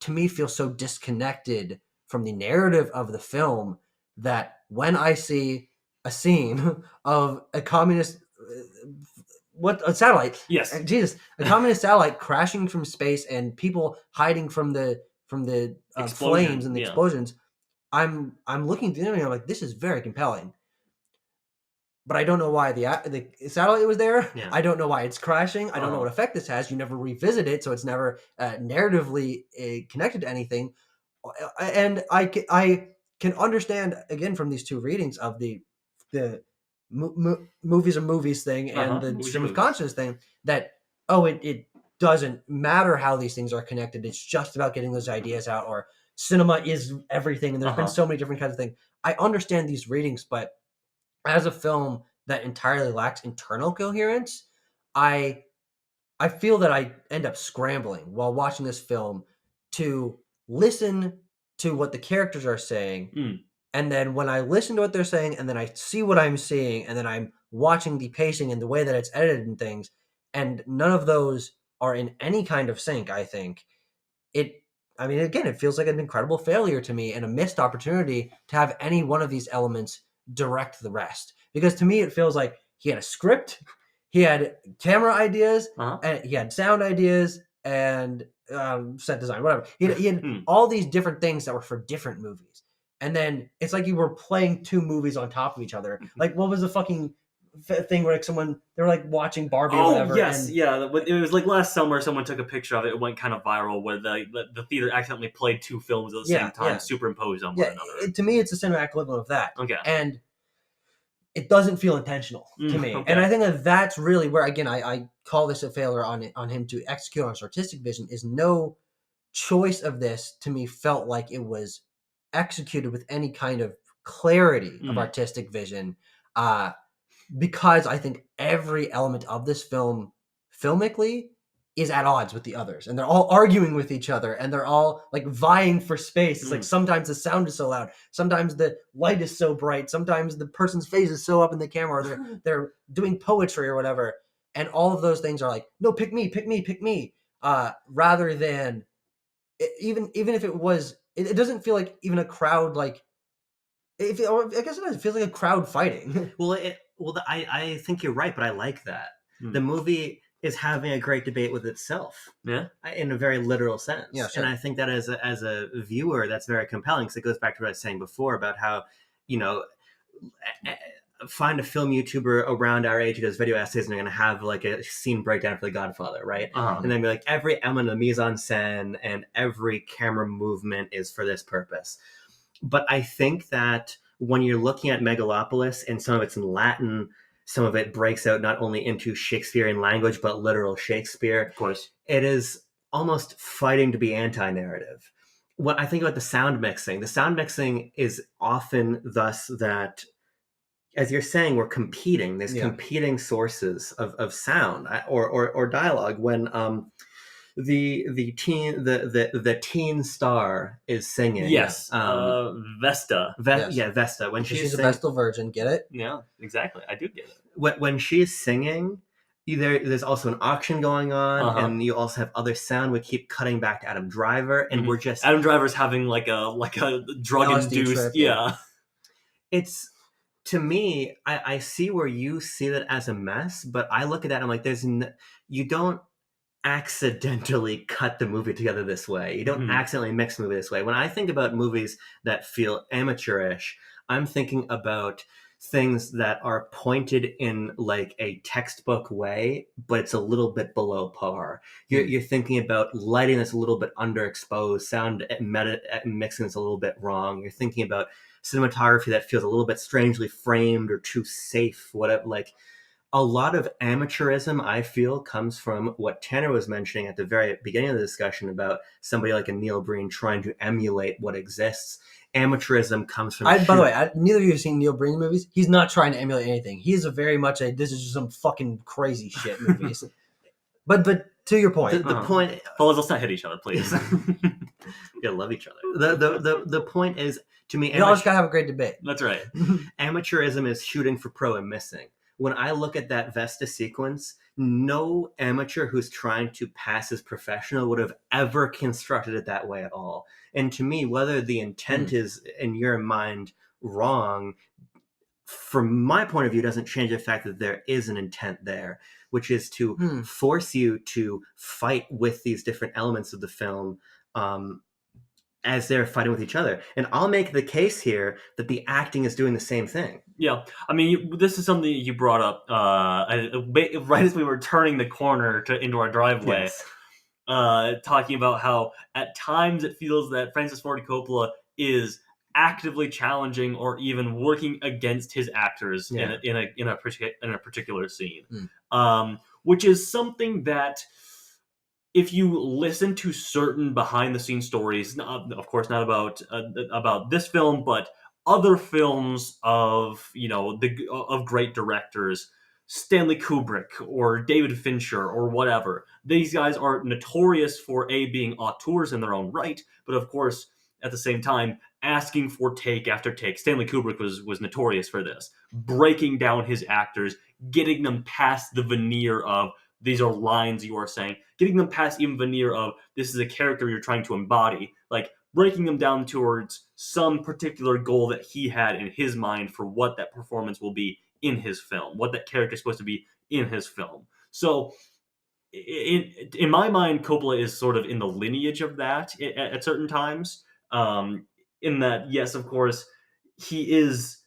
to me, feel so disconnected from the narrative of the film that when I see a scene of a communist a satellite, a communist satellite crashing from space and people hiding from the flames and the explosions, I'm looking through and I'm like, this is very compelling. But I don't know why the satellite was there. Yeah. I don't know why it's crashing. I don't know what effect this has. You never revisit it, so it's never narratively connected to anything. And I can understand, again, from these two readings of the movies are movies thing and the stream of consciousness thing, that it doesn't matter how these things are connected. It's just about getting those ideas out, or cinema is everything. And there's been so many different kinds of things. I understand these readings, but as a film that entirely lacks internal coherence, I feel that I end up scrambling while watching this film to listen to what the characters are saying. And then when I listen to what they're saying, and then I see what I'm seeing, and then I'm watching the pacing and the way that it's edited and things, and none of those are in any kind of sync, I think, I mean, again, it feels like an incredible failure to me and a missed opportunity to have any one of these elements direct the rest. Because to me, it feels like he had a script, he had camera ideas, and he had sound ideas, and set design, whatever. He had all these different things that were for different movies. And then it's like you were playing two movies on top of each other. Like, what was the fucking thing where they were like watching Barbie or whatever? Yes, yeah. It was like last summer, someone took a picture of it. It went kind of viral where the theater accidentally played two films at the same time, superimposed on one another. To me, it's a cinematic equivalent of that. Okay. And it doesn't feel intentional to me. Okay. And I think that's really where, again, I call this a failure on him to execute on his artistic vision. Is no choice of this to me felt like it was executed with any kind of clarity of artistic vision, because I think every element of this film filmically is at odds with the others, and they're all arguing with each other, and they're all like vying for space. It's like sometimes the sound is so loud, sometimes the light is so bright, sometimes the person's face is so up in the camera, or they're doing poetry or whatever, and all of those things are like, no, pick me, rather than even if it was, it doesn't feel like even a crowd, like I guess it feels like a crowd fighting. I think you're right, but I like that. The movie is having a great debate with itself, in a very literal sense. Yeah, sure. And I think that as a viewer, that's very compelling, because it goes back to what I was saying before about how, find a film YouTuber around our age who does video essays and they're going to have like a scene breakdown for The Godfather, right? And then be like, every element of mise en scène and every camera movement is for this purpose. But I think that when you're looking at Megalopolis, and some of it's in Latin, some of it breaks out not only into Shakespearean language, but literal Shakespeare. Of course. It is almost fighting to be anti-narrative. What I think about the sound mixing is often thus that, as you're saying, we're competing. There's competing sources of sound or dialogue. When the teen star is singing. Yes, Vesta. Vesta. When she's a Vestal Virgin, get it? Yeah, exactly. I do get it. When she's singing, there's also an auction going on, and you also have other sound. We keep cutting back to Adam Driver, and we're just Adam Driver's having like a drug-induced. It's, to me, I see where you see that as a mess, but I look at that and I'm like, you don't accidentally cut the movie together this way. You don't accidentally mix the movie this way. When I think about movies that feel amateurish, I'm thinking about things that are pointed in like a textbook way, but it's a little bit below par. You're thinking about lighting that's a little bit underexposed, sound mixing that's a little bit wrong. You're thinking about cinematography that feels a little bit strangely framed or too safe, whatever. Like, a lot of amateurism, I feel, comes from what Tanner was mentioning at the very beginning of the discussion about somebody like a Neil Breen trying to emulate what exists. Amateurism comes from... By the way, neither of you have seen Neil Breen movies. He's not trying to emulate anything. He is a very much this is just some fucking crazy shit movies. But to your point. The point... Fellas, let's not hit each other, please. You gotta love each other. The point is, to me... You always gotta have a great debate. That's right. Amateurism is shooting for pro and missing. When I look at that Vesta sequence, no amateur who's trying to pass as professional would have ever constructed it that way at all. And to me, whether the intent is, in your mind, wrong, from my point of view, doesn't change the fact that there is an intent there, which is to force you to fight with these different elements of the film as they're fighting with each other. And I'll make the case here that the acting is doing the same thing. Yeah, I mean, this is something you brought up right as we were turning the corner into our driveway, talking about how at times it feels that Francis Ford Coppola is actively challenging or even working against his actors in a particular scene, which is something that, if you listen to certain behind-the-scenes stories, of course not about this film, but other films of of great directors, Stanley Kubrick or David Fincher or whatever, these guys are notorious for being auteurs in their own right, but of course at the same time asking for take after take. Stanley Kubrick was notorious for this, breaking down his actors, getting them past the veneer of these are lines you are saying, getting them past even veneer of this is a character you're trying to embody, like breaking them down towards some particular goal that he had in his mind for what that performance will be in his film, what that character is supposed to be in his film. So in my mind, Coppola is sort of in the lineage of that at certain times. In that, yes, of course, he is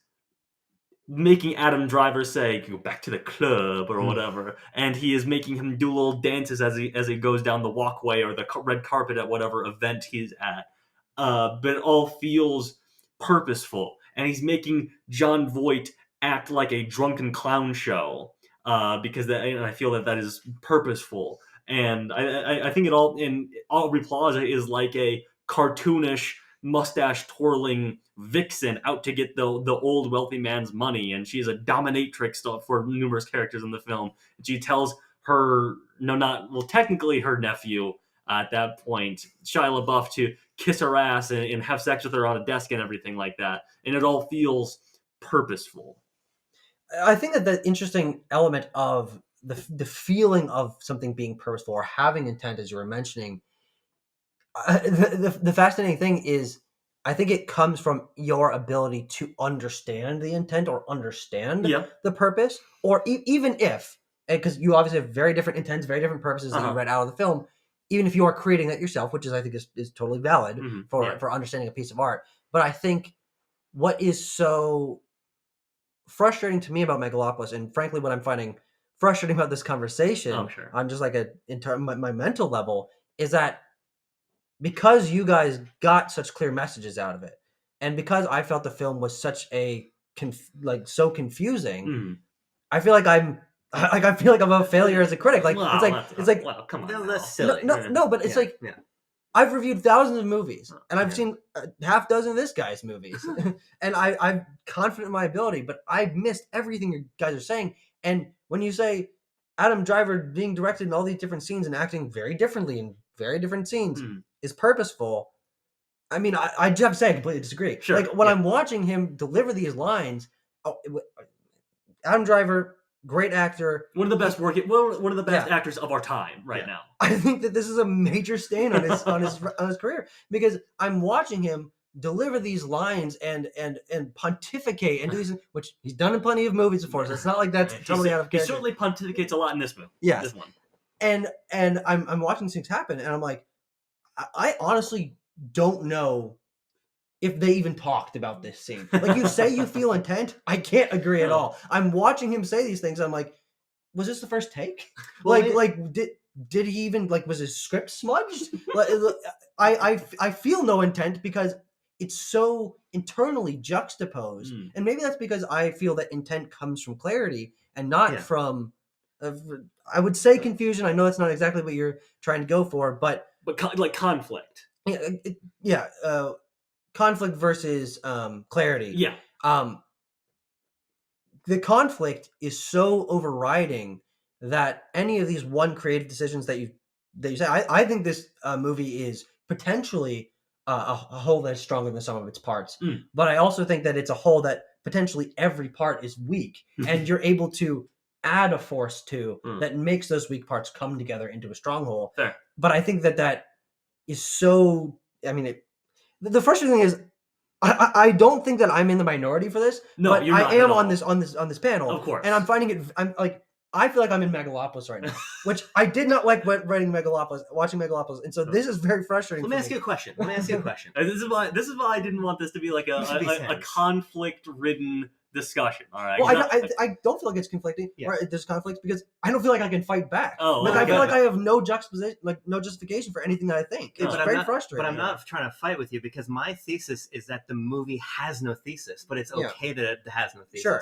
making Adam Driver say, "Go back to the club" or whatever, and he is making him do little dances as he goes down the walkway or the red carpet at whatever event he's at. But it all feels purposeful, and he's making Jon Voight act like a drunken clown show. Because I feel that is purposeful, and I think it all in Aubrey Plaza is like a cartoonish mustache twirling vixen out to get the old wealthy man's money, and she's a dominatrix for numerous characters in the film. And she tells her technically her nephew at that point, Shia LaBeouf, to kiss her ass and have sex with her on a desk and everything like that, and it all feels purposeful. I think that the interesting element of the feeling of something being purposeful or having intent, as you were mentioning, the fascinating thing is, I think it comes from your ability to understand the intent or understand the purpose, or even if, because you obviously have very different intents, very different purposes that you read out of the film, even if you are creating that yourself, which I think is totally valid for understanding a piece of art. But I think what is so frustrating to me about Megalopolis, and frankly what I'm finding frustrating about this conversation on just like my mental level, is that because you guys got such clear messages out of it, and because I felt the film was such a so confusing, I feel like I'm a failure as a critic. Like it's like wow, come on, no, that's silly. No, but it's I've reviewed thousands of movies, and I've seen half dozen of this guy's movies, and I'm confident in my ability, but I've missed everything you guys are saying. And when you say Adam Driver being directed in all these different scenes and acting very differently in very different scenes is purposeful, I mean, I just have to say I completely disagree. Sure, like when I'm watching him deliver these lines, Adam Driver, great actor, one of the best actors of our time right now. I think that this is a major stain on his career, because I'm watching him deliver these lines and pontificate and do these, which he's done in plenty of movies before. So it's not like that's totally out of character. He certainly pontificates a lot in this movie. Yes. This one. And I'm watching these things happen, and I'm like, I honestly don't know if they even talked about this scene. Like, you say you feel intent, I can't agree at all. I'm watching him say these things, I'm like, was this the first take? Well, did he even, was his script smudged? I feel no intent because it's so internally juxtaposed. And maybe that's because I feel that intent comes from clarity and not from, I would say confusion. I know that's not exactly what you're trying to go for, but conflict. Conflict versus clarity. Yeah. The conflict is so overriding that any of these one creative decisions that you say, I think this movie is potentially a whole that's stronger than some of its parts. But I also think that it's a whole that potentially every part is weak, and you're able to add a force to that makes those weak parts come together into a stronghold. Fair. But I think that is so. I mean, the frustrating thing is, I don't think that I'm in the minority for this. No, but you're not I am at all. on this panel, Of course. and I'm finding it. I feel like I'm in Megalopolis right now, which I did not like watching Megalopolis, and so this is very frustrating. Let me ask you a question. This is why I didn't want this to be like a conflict-ridden discussion. All right. Well, I don't feel like it's conflicting. Yeah. Or there's conflict because I don't feel like I can fight back. Oh, I feel like I have no juxtaposition, no justification for anything that I think. It's very frustrating. But I'm not trying to fight with you, because my thesis is that the movie has no thesis, but it's okay that it has no thesis. Sure.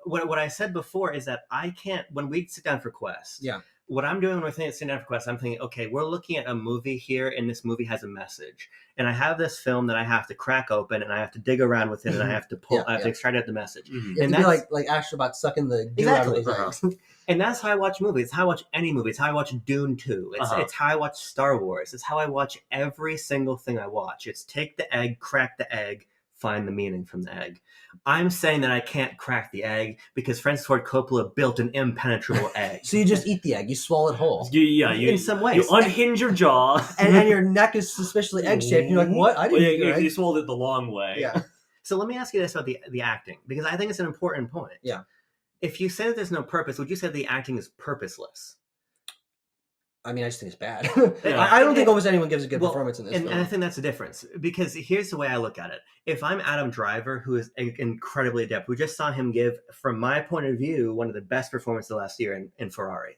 What I said before is that I can't, when we sit down for Quest, what I'm doing when we're sitting down for Quest, I'm thinking, okay, we're looking at a movie here, and this movie has a message. And I have this film that I have to crack open, and I have to dig around with it, and I have to pull, I have to extract out the message. And that's like Astronaut sucking the goo out of his eggs. And that's how I watch movies. It's how I watch any movie. It's how I watch Dune 2. It's how I watch Star Wars. It's how I watch every single thing I watch. It's take the egg, crack the egg, find the meaning from the egg. I'm saying that I can't crack the egg because Francis Ford Coppola built an impenetrable egg. So you just eat the egg, you swallow it whole, In some ways. You unhinge your jaw. and your neck is suspiciously egg-shaped, and you're like, what? I didn't eat your egg. You swallowed it the long way. Yeah. So let me ask you this about the acting, because I think it's an important point. Yeah. If you say that there's no purpose, would you say the acting is purposeless? I mean, I just think it's bad. Yeah. I don't think almost anyone gives a good performance in this film. And I think that's the difference, because here's the way I look at it. If I'm Adam Driver, who is incredibly adept, we just saw him give, from my point of view, one of the best performances of last year in Ferrari.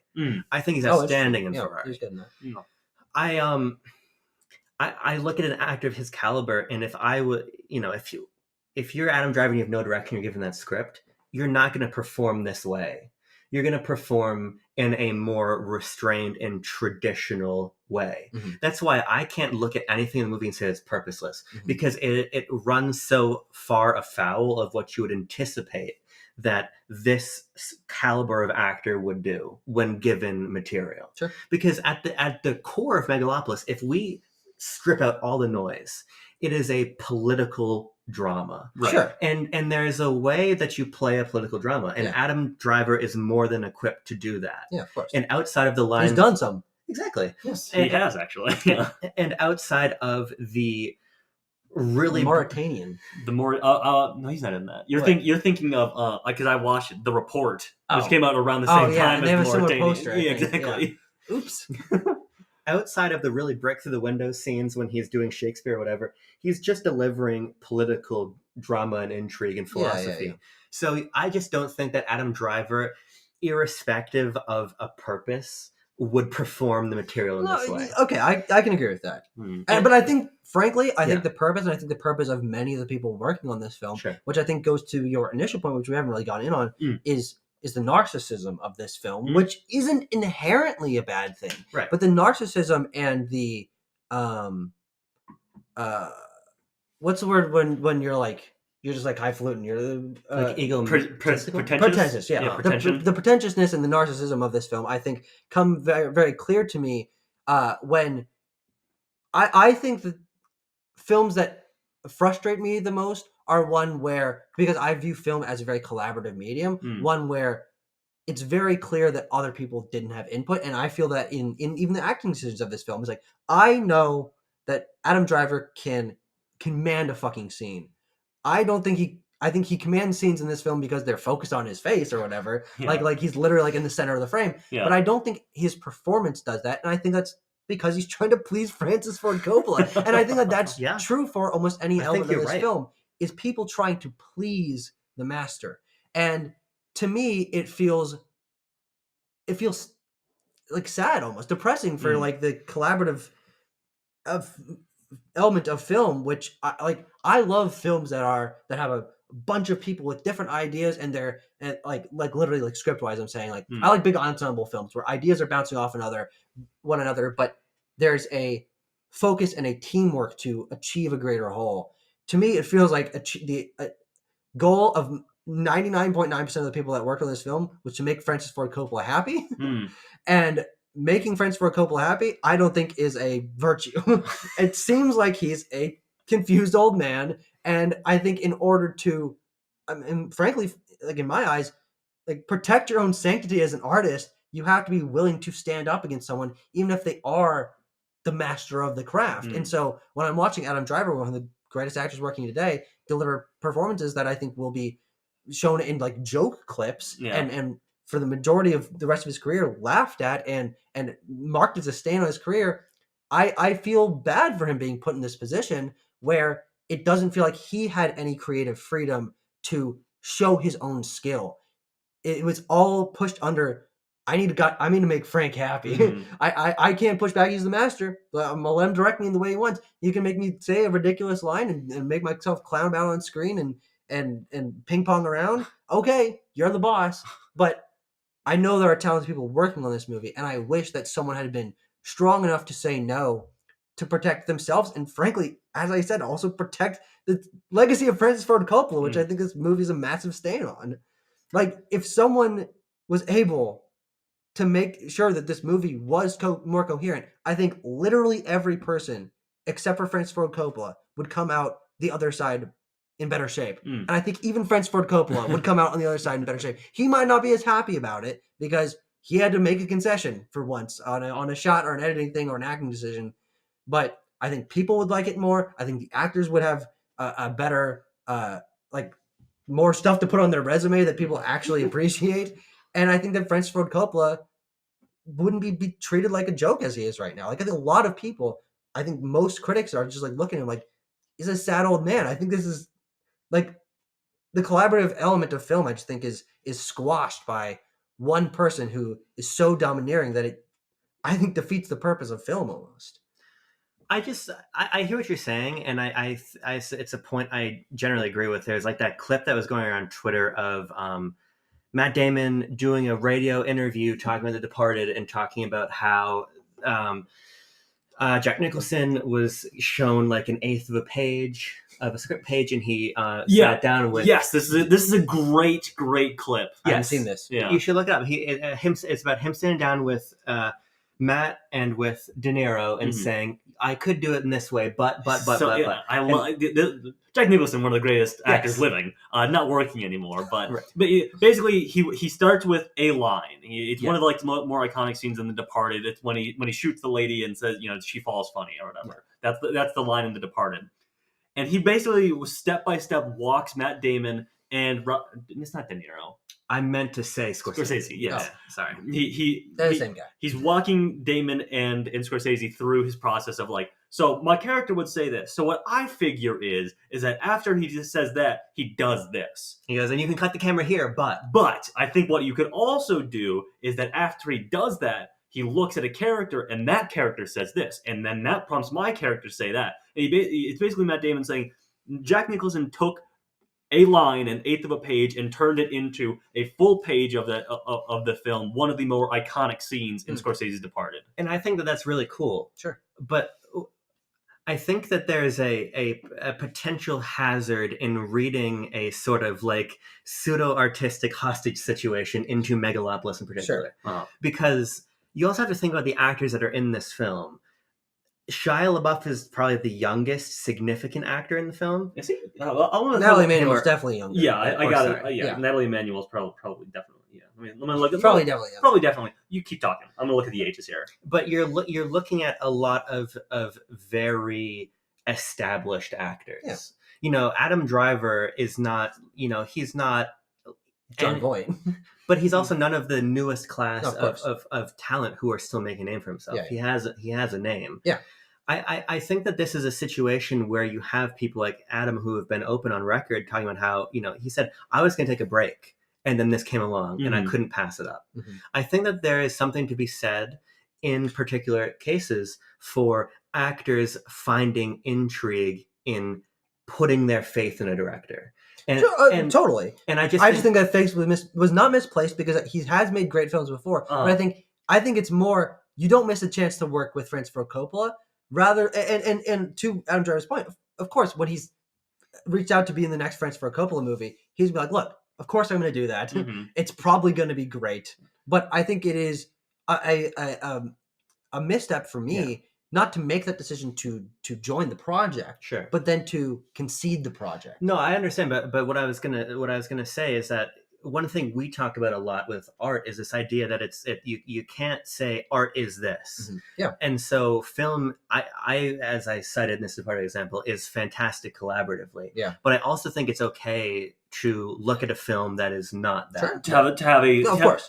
I think he's outstanding in Ferrari. He's good in that. I look at an actor of his caliber, and if I would, if you're Adam Driver and you have no direction, you're given that script, you're not going to perform this way. You're going to perform in a more restrained and traditional way. Mm-hmm. That's why I can't look at anything in the movie and say it's purposeless, because it runs so far afoul of what you would anticipate that this caliber of actor would do when given material. Sure. Because at the core of Megalopolis, if we strip out all the noise, it is a political drama. Right. Sure. And there's a way that you play a political drama, and Adam Driver is more than equipped to do that. Yeah, of course. And outside of the lines, he's done some. Exactly. Yes, he has actually. Yeah. And outside of the really Mauritanian. No, he's not in that. You're thinking of because I watched The Report, which came out around the same time as as the Mauritanian. Poster, Yeah, exactly. Yeah. Oops. Outside of the really break through the window scenes when he's doing Shakespeare or whatever, he's just delivering political drama and intrigue and philosophy. Yeah. So I just don't think that Adam Driver, irrespective of a purpose, would perform the material in this way. Okay, I can agree with that. But I think, frankly, I think the purpose of many of the people working on this film, which I think goes to your initial point, which we haven't really gotten in on, is the narcissism of this film, which isn't inherently a bad thing. Right. But the narcissism and the what's the word when you're just like highfalutin, you're like ego pretentious. Yeah. The pretentiousness and the narcissism of this film, I think, come very, very clear to me when I think the films that frustrate me the most are one where, because I view film as a very collaborative medium, one where it's very clear that other people didn't have input. And I feel that in even the acting decisions of this film, is like, I know that Adam Driver can command a fucking scene. I think he commands scenes in this film because they're focused on his face or whatever. Yeah. Like he's literally in the center of the frame. Yeah. But I don't think his performance does that. And I think that's because he's trying to please Francis Ford Coppola. And I think that that's true for almost any element of this film, is people trying to please the master. And to me, it feels like sad, almost depressing for like the collaborative element of film, which I love films that have a bunch of people with different ideas, and they're like literally like script wise, I'm saying I like big ensemble films where ideas are bouncing off one another, but there's a focus and a teamwork to achieve a greater whole. To me, it feels like the goal of 99.9% of the people that worked on this film was to make Francis Ford Coppola happy. And making Francis Ford Coppola happy, I don't think is a virtue. It seems like he's a confused old man. And I think in order to, and frankly, like in my eyes, like protect your own sanctity as an artist, you have to be willing to stand up against someone, even if they are the master of the craft. And so when I'm watching Adam Driver, one of the greatest actors working today, deliver performances that I think will be shown in like joke clips and for the majority of the rest of his career laughed at and marked as a stain on his career, I feel bad for him being put in this position where it doesn't feel like he had any creative freedom to show his own skill. It was all pushed under, I need to make Frank happy. I can't push back. He's the master. I'm gonna let him direct me in the way he wants. You can make me say a ridiculous line and make myself clown about on screen and ping pong around. Okay, you're the boss. But I know there are talented people working on this movie, and I wish that someone had been strong enough to say no, to protect themselves, and frankly, as I said, also protect the legacy of Francis Ford Coppola, which I think this movie is a massive stain on. Like, if someone was able to make sure that this movie was more coherent, I think literally every person, except for Francis Ford Coppola, would come out the other side in better shape. And I think even Francis Ford Coppola would come out on the other side in better shape. He might not be as happy about it because he had to make a concession for once on a shot or an editing thing or an acting decision. But I think people would like it more. I think the actors would have a better, more stuff to put on their resume that people actually appreciate. And I think that Francis Ford Coppola wouldn't be treated like a joke as he is right now. Like, I think a lot of people, I think most critics are just like looking at him like, he's a sad old man. I think this is like the collaborative element of film, I just think is squashed by one person who is so domineering that it, I think, defeats the purpose of film almost. I hear what you're saying, and I it's a point I generally agree with. There's like that clip that was going around Twitter of Matt Damon doing a radio interview talking about The Departed and talking about how Jack Nicholson was shown like an eighth of a page of a script page, and he sat down with. Yes, this is a great clip. I haven't seen this. Yeah, you should look it up. It's about him sitting down with Matt and with De Niro and saying, "I could do it in this way, but." I love Jack Nicholson, one of the greatest actors living, not working anymore. But basically, he starts with a line. It's one of the more iconic scenes in The Departed. It's when he shoots the lady and says, she falls funny or whatever. That's the line in The Departed. And he basically step by step walks Matt Damon and it's not De Niro. I meant to say Scorsese. Yes. Oh, sorry. They're the same guy. He's walking Damon and Scorsese through his process of like, so my character would say this. So what I figure is that after he just says that, he does this. He goes, and you can cut the camera here, but I think what you could also do is that after he does that, he looks at a character and that character says this, and then that prompts my character to say that. And it's basically Matt Damon saying Jack Nicholson took a line, an eighth of a page, and turned it into a full page of the film, one of the more iconic scenes in Scorsese's Departed. And I think that that's really cool. Sure. But I think that there's a potential hazard in reading a sort of like pseudo-artistic hostage situation into Megalopolis in particular. Sure. Because you also have to think about the actors that are in this film. Shia LaBeouf is probably the youngest significant actor in the film. Is he? Nathalie Emmanuel is definitely younger. Yeah, I got it. Yeah, Nathalie Emmanuel is probably definitely. Yeah, I mean, let me look. Probably definitely. Probably definitely. You keep talking. I'm gonna look at the ages here. But you're looking at a lot of very established actors. Yeah. Adam Driver is not. He's not Jon Voight. But he's also none of the newest class of talent who are still making a name for himself. Yeah. He has a name. Yeah. I think that this is a situation where you have people like Adam who have been open on record talking about how, he said, I was going to take a break and then this came along and I couldn't pass it up. Mm-hmm. I think that there is something to be said in particular cases for actors finding intrigue in putting their faith in a director. And totally. And I just think that faith was not misplaced because he has made great films before. But I think it's more, you don't miss a chance to work with Francis Ford Coppola. Rather, and to Adam Driver's point, of course, when he's reached out to be in the next Francis Ford Coppola movie, he's like, look, of course I'm going to do that. Mm-hmm. It's probably going to be great. But I think it is a misstep for me not to make that decision to join the project, sure, but then to concede the project. No, I understand, but what I was gonna say is that one thing we talk about a lot with art is this idea that you can't say art is this. Mm-hmm. Yeah. And so film, I as I cited, and this is part of the example, is fantastic collaboratively. Yeah. But I also think it's okay to look at a film that is not that. Sure. To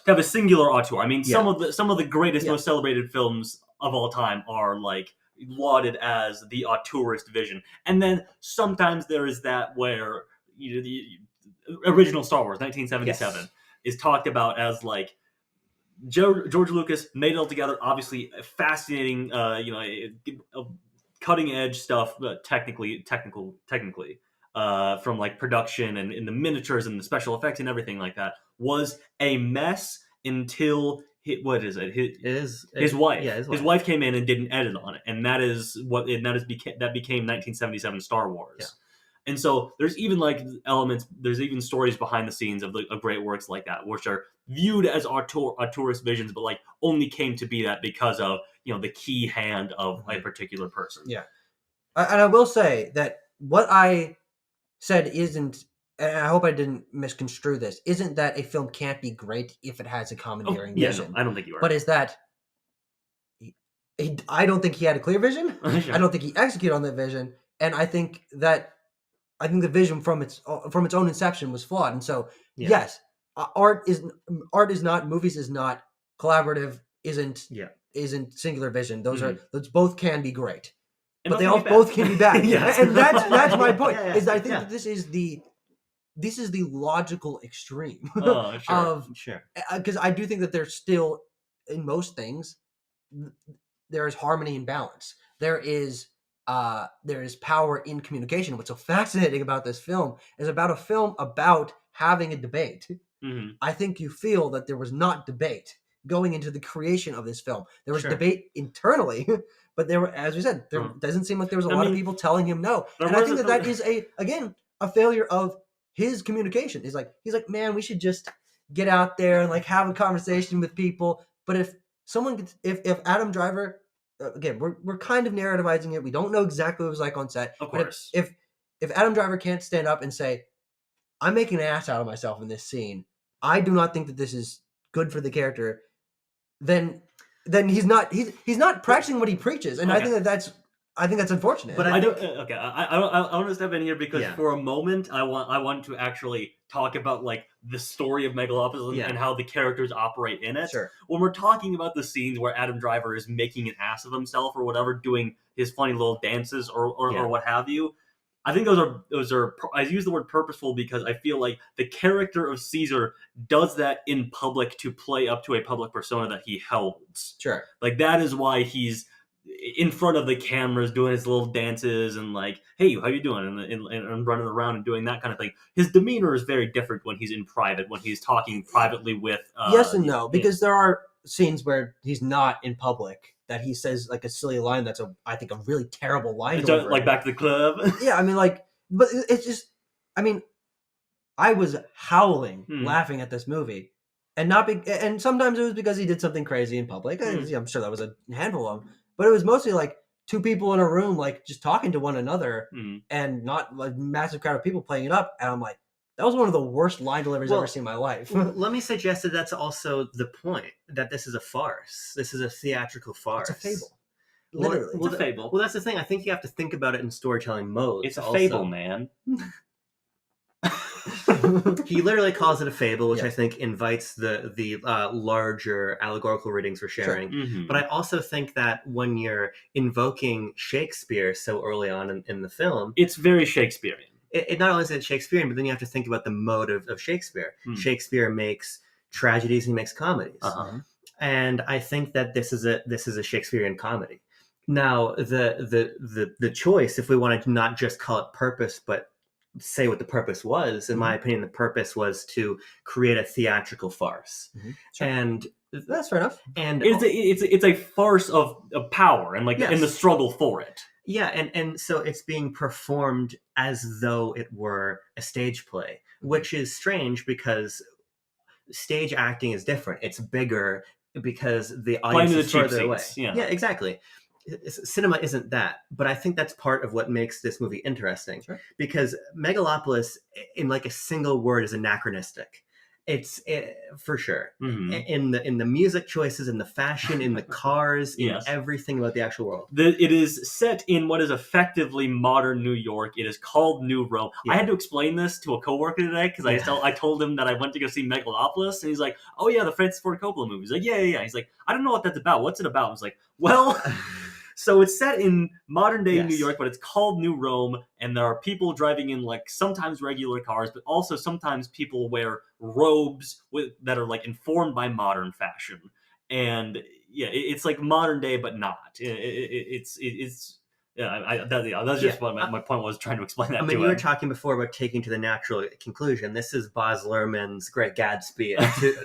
have a singular auteur. I mean, some of the greatest, most celebrated films of all time are like lauded as the auteurist vision. And then sometimes there is that where the original Star Wars, 1977, is talked about as like George Lucas made it all together. Obviously, fascinating, cutting edge stuff, technically, from like production and in the miniatures and the special effects and everything like that, was a mess until his wife. Yeah, his wife came in and did an edit on it, and that became 1977 Star Wars. Yeah. And so there's even like elements, there's even stories behind the scenes of great works like that, which are viewed as auteurist visions, but like only came to be that because of the key hand of a particular person. Yeah, and I will say that what I said isn't, and I hope I didn't misconstrue this, isn't that a film can't be great if it has a commandeering yeah, vision. no, I don't think you are. But is that I don't think he had a clear vision. Sure. I don't think he executed on that vision, and I think the vision from its own inception was flawed. And so, yes, art is not, movies is not, collaborative isn't singular vision. Those both can be great, and but they all both can be bad. Yes. And that's my point. Is I think that this is the logical extreme of because I do think that there's still, in most things, there is harmony and balance. There is power in communication. What's so fascinating about this film is about a film about having a debate. Mm-hmm. I think you feel that there was not debate going into the creation of this film. There was debate internally, but there were, as we said, there doesn't seem like there was a lot of people telling him no. And I think that is a failure of his communication. He's like, man, we should just get out there and like have a conversation with people. But if Adam Driver, again, we're kind of narrativizing it. We don't know exactly what it was like on set. Of course. If Adam Driver can't stand up and say, I'm making an ass out of myself in this scene, I do not think that this is good for the character, then he's not practicing what he preaches. And I think that's unfortunate. But I don't. Okay, I want to step in here because for a moment I want to actually talk about like the story of Megalopolis and how the characters operate in it. Sure. When we're talking about the scenes where Adam Driver is making an ass of himself or whatever, doing his funny little dances or what have you, I think those are. I use the word purposeful because I feel like the character of Caesar does that in public to play up to a public persona that he holds. Sure. Like that is why he's in front of the cameras doing his little dances and like, hey, how you doing? And running around and doing that kind of thing. His demeanor is very different when he's in private, when he's talking privately with... yes and no, because there are scenes where he's not in public that he says like a silly line that's I think a really terrible line. Like back to the club? Yeah, I mean like, but it's just, I mean, I was howling laughing at this movie. And and sometimes it was because he did something crazy in public. I'm sure that was a handful of them. But it was mostly like two people in a room, like just talking to one another and not like massive crowd of people playing it up. And I'm like, that was one of the worst line deliveries I've ever seen in my life. Let me suggest that that's also the point, that this is a farce. This is a theatrical farce. It's a fable. Literally. It's a fable. Well, that's the thing. I think you have to think about it in storytelling modes. It's a fable, man. He literally calls it a fable, which I think invites the larger allegorical readings we're sharing. Sure. Mm-hmm. But I also think that when you're invoking Shakespeare so early on in the film, it's very Shakespearean. It not only is it Shakespearean, but then you have to think about the mode of Shakespeare. Shakespeare makes tragedies, he makes comedies, and I think that this is a Shakespearean comedy. Now, the choice, if we wanted to not just call it purpose, but say what the purpose was, in my opinion, the purpose was to create a theatrical farce. Sure. And that's fair enough. And it's a farce of power and like in the struggle for it. Yeah, and so it's being performed as though it were a stage play, which is strange because stage acting is different. It's bigger because the audience is further away. Yeah, exactly. Cinema isn't that, but I think that's part of what makes this movie interesting. Sure. Because Megalopolis, in like a single word, is anachronistic. It's for sure in the music choices, in the fashion, in the cars, in everything about the actual world. It is set in what is effectively modern New York. It is called New Rome. I had to explain this to a coworker today because I told him that I went to go see Megalopolis, and he's like, "Oh yeah, the Francis Ford Coppola movie." He's like, "Yeah." He's like, "I don't know what that's about. What's it about?" I was like, "Well." So it's set in modern day New York, but it's called New Rome, and there are people driving in like sometimes regular cars, but also sometimes people wear robes that are like informed by modern fashion. And it's like modern day, but not. That's just what my point was, trying to explain that. I mean, you were talking before about taking to the natural conclusion. This is Baz Luhrmann's Great Gatsby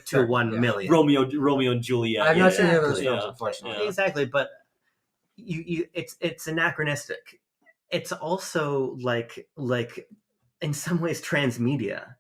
to 1 million. Romeo and Juliet. I've not seen any of those films, unfortunately. Exactly, but it's anachronistic. It's also like in some ways transmedia.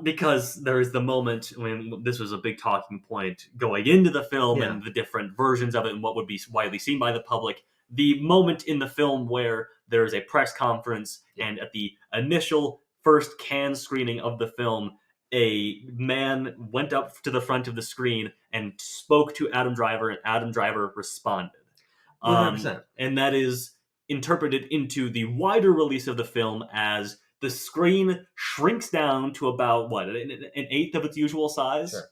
Because there is the moment when this was a big talking point going into the film and the different versions of it and what would be widely seen by the public. the moment in the film where there's a press conference, and at the initial first Cannes screening of the film, a man went up to the front of the screen and spoke to Adam Driver, and Adam Driver responded. 100%. And that is interpreted into the wider release of the film as the screen shrinks down to about, what, an eighth of its usual size? Sure.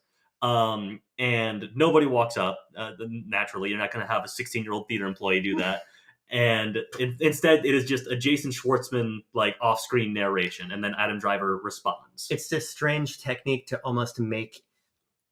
And nobody walks up. Naturally, you're not going to have a 16-year-old theater employee do that. And instead, it is just a Jason Schwartzman like off-screen narration, and then Adam Driver responds. It's this strange technique to almost make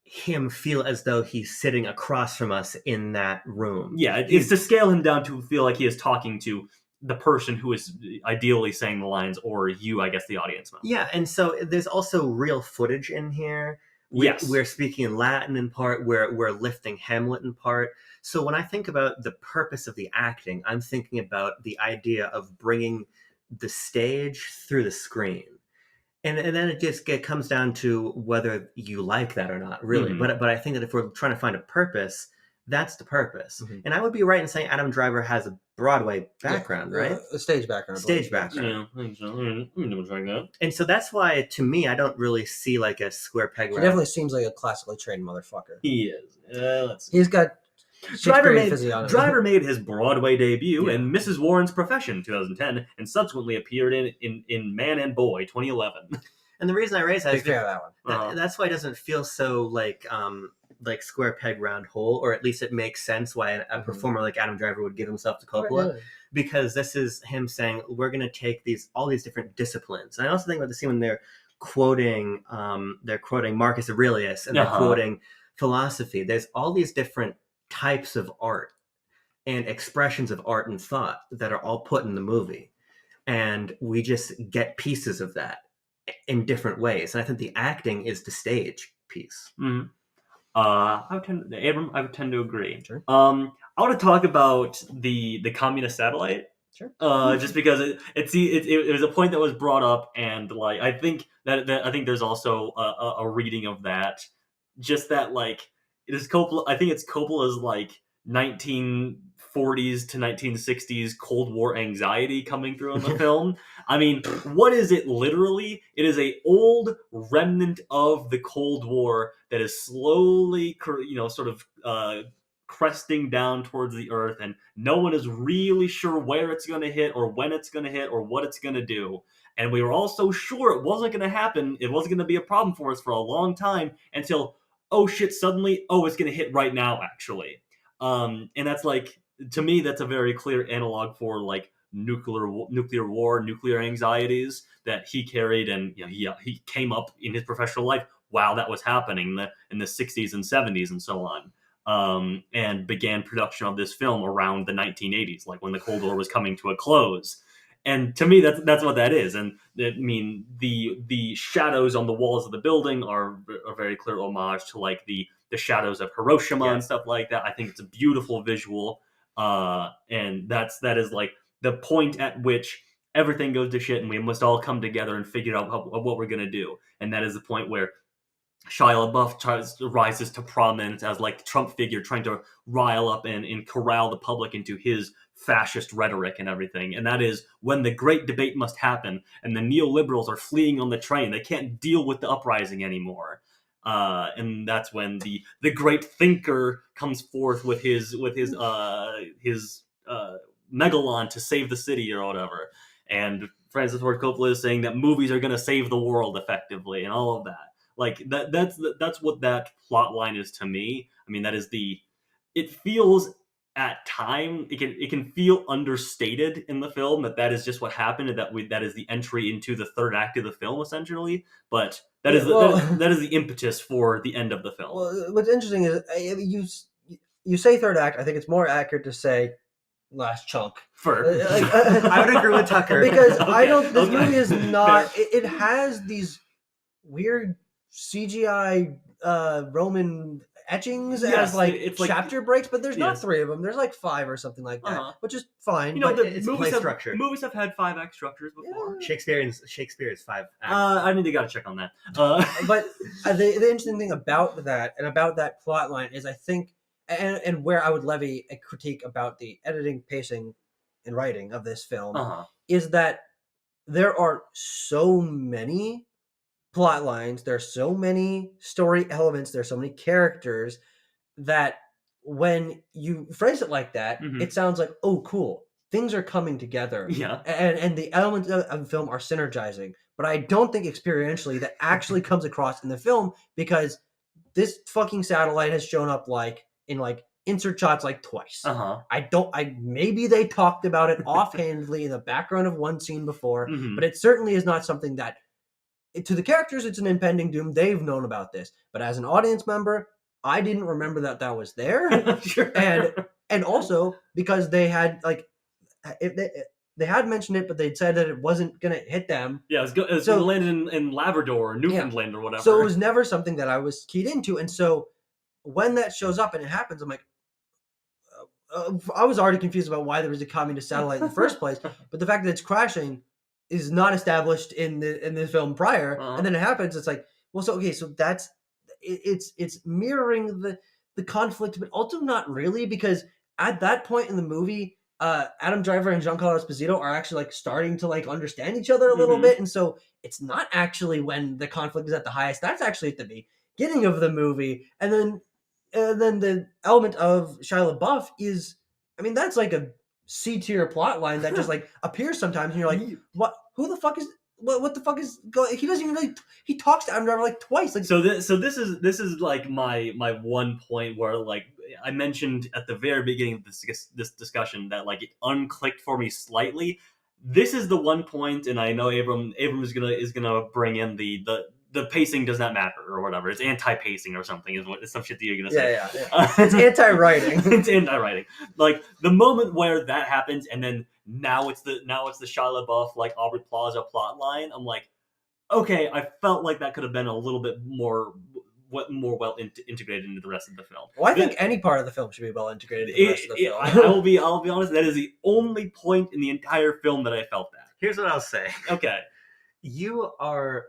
him feel as though he's sitting across from us in that room. Yeah, it's to scale him down to feel like he is talking to the person who is ideally saying the lines, or you, I guess, the audience member. Yeah, and so there's also real footage in here. Yes. We're speaking in Latin in part, we're lifting Hamlet in part. So when I think about the purpose of the acting, I'm thinking about the idea of bringing the stage through the screen. And then it comes down to whether you like that or not, really. Mhm. But I think that if we're trying to find a purpose, that's the purpose. Mhm. And I would be right in saying Adam Driver has a Broadway background, right? A stage background. I Stage believe. background. Yeah, I think so. I'm double check that. And so that's why, to me, I don't really see like a square peg He round. definitely seems like a classically trained motherfucker. He is. Let's see. He's got Driver made his Broadway debut Yeah. in Mrs. Warren's Profession 2010, and subsequently appeared in Man and Boy 2011. And the reason I raise that Big is fan of that one. that's why it doesn't feel so like square peg round hole, or at least it makes sense why a performer like Adam Driver would give himself to Coppola, because this is him saying we're going to take all these different disciplines. And I also think about the scene when they're quoting Marcus Aurelius, and they're quoting philosophy. There's all these different types of art and expressions of art and thought that are all put in the movie, and we just get pieces of that in different ways. And I think the acting is the stage piece. Mm-hmm. I would tend to agree. Sure. I want to talk about the communist satellite. Sure. Just because it was a point that was brought up, and like I think there's also a reading of that, just that like it is Coppola. I think it's Coppola's like 1940s to 1960s Cold War anxiety coming through in the film. I mean, what is it literally? It is a old remnant of the Cold War that is slowly, sort of cresting down towards the earth, and no one is really sure where it's going to hit, or when it's going to hit, or what it's going to do. And we were all so sure it wasn't going to happen, it wasn't going to be a problem for us for a long time, until, oh shit, suddenly, it's going to hit right now, actually. And that's like, to me, that's a very clear analog for like nuclear war, nuclear anxieties that he carried, and he came up in his professional life while that was happening in the 60s and 70s and so on. And began production of this film around the 1980s, like when the Cold War was coming to a close. And to me, that's what that is. And I mean, the shadows on the walls of the building are a very clear homage to like the shadows of Hiroshima and stuff like that. I think it's a beautiful visual, and that is like the point at which everything goes to shit, and we must all come together and figure out what we're gonna do. And that is the point where Shia LaBeouf rises to prominence as like the Trump figure, trying to rile up and corral the public into his fascist rhetoric and everything. And that is when the great debate must happen, and the neoliberals are fleeing on the train. They can't deal with the uprising anymore. And that's when the great thinker comes forth with his megalon to save the city or whatever. And Francis Ford Coppola is saying that movies are going to save the world effectively, and all of that. Like that's what that plot line is to me. I mean, it feels at time it can feel understated in the film that is just what happened, and that is the entry into the third act of the film essentially. But that is the impetus for the end of the film. Well, what's interesting is you say third act. I think it's more accurate to say last chunk. I would agree with Tucker, because this movie is not. It has these weird CGI Roman etchings as like it's chapter breaks, but there's not 3 of them. There's like 5 or something like that, which is fine. But it's play structure. Movies have had 5 act structures before. Yeah. Shakespeare is 5 acts. I need to gotta check on that. But the interesting thing about that and about that plot line is I think and where I would levy a critique about the editing, pacing, and writing of this film is that there are so many plot lines, there's so many story elements, there's so many characters that when you phrase it like that, it sounds like, oh, cool, things are coming together. Yeah. And the elements of the film are synergizing. But I don't think experientially that actually comes across in the film, because this fucking satellite has shown up in insert shots twice. Maybe they talked about it offhandedly in the background of one scene before, but it certainly is not something that, to the characters, it's an impending doom. They've known about this. But as an audience member, I didn't remember that was there. Sure. And also because they had they had mentioned it, but they'd said that it wasn't going to hit them. Yeah, it was going to land in Labrador or Newfoundland or whatever. So it was never something that I was keyed into. And so when that shows up and it happens, I'm like, I was already confused about why there was a communist satellite in the first place. But the fact that it's crashing is not established in the film prior. And then it happens. It's like, well, so that's it's mirroring the conflict, but also not really, because at that point in the movie, Adam Driver and Giancarlo Esposito are actually starting to understand each other a little bit, and so it's not actually when the conflict is at the highest. That's actually at the beginning of the movie, and then the element of Shia LaBeouf is, that's like a C tier plot line that just appears sometimes, and you're like, what? Who the fuck is? What the fuck is going? He doesn't even really. He talks to Adam Driver twice. So this is my one point where I mentioned at the very beginning of this discussion that it unclicked for me slightly. This is the one point, and I know Abram is gonna bring in the pacing does not matter or whatever. It's anti-pacing or something. Is some shit that you're gonna say. Yeah. It's anti-writing. It's anti-writing. The moment where that happens, and then now it's the Shia LaBeouf Aubrey Plaza plot line. I'm like, okay, I felt like that could have been a little bit more well integrated into the rest of the film. Well, I think any part of the film should be well integrated into the rest of the film. I'll be honest. That is the only point in the entire film that I felt that. Here's what I'll say. Okay, you are.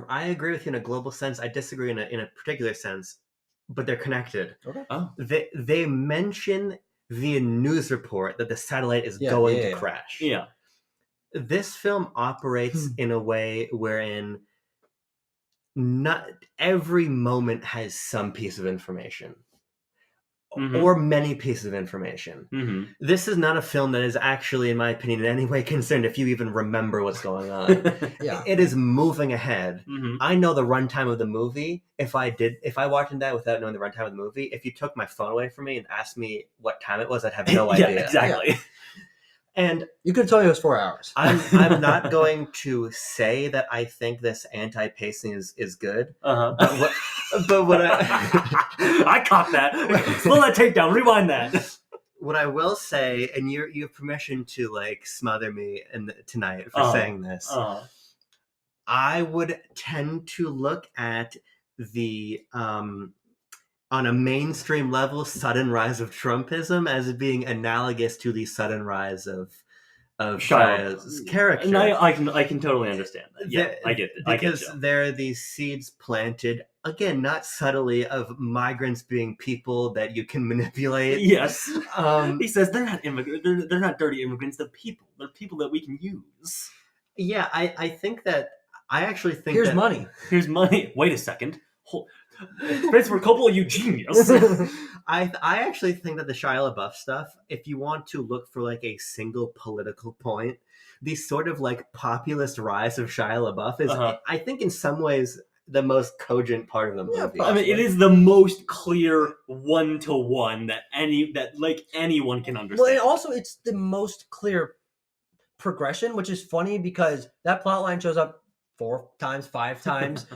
I agree with you in a global sense. I disagree in a particular sense, but they're connected. Okay. Oh. They mention via news report that the satellite is going to crash. Yeah. This film operates in a way wherein not every moment has some piece of information. Or many pieces of information. This is not a film that is actually, in my opinion, in any way concerned if you even remember what's going on. It is moving ahead. I know the runtime of the movie. If I watched that without knowing the runtime of the movie, if you took my phone away from me and asked me what time it was, I'd have no idea. Exactly. Yeah. And you could tell me it was 4 hours. I'm not going to say that I think this anti-pacing is good. But what I caught that. Slow that tape down. Rewind that. What I will say, and you have permission to smother me tonight for saying this. I would tend to look at the on a mainstream level, sudden rise of Trumpism as being analogous to the sudden rise of Shia's character. And I can totally understand that. Yeah, I get it. Because there are these seeds planted, again, not subtly, of migrants being people that you can manipulate. Yes. He says they're not immigrants. They're not dirty immigrants. They're people. They're people that we can use. Yeah, I think that. I actually think Here's money. Here's money. Wait a second. Christopher Coppola, you genius. I actually think that the Shia LaBeouf stuff, if you want to look for a single political point, the sort of populist rise of Shia LaBeouf is, I think, in some ways, the most cogent part of the movie. I mean, it is the most clear one-to-one that anyone can understand. Well, and also it's the most clear progression, which is funny because that plot line shows up 4 times, 5 times,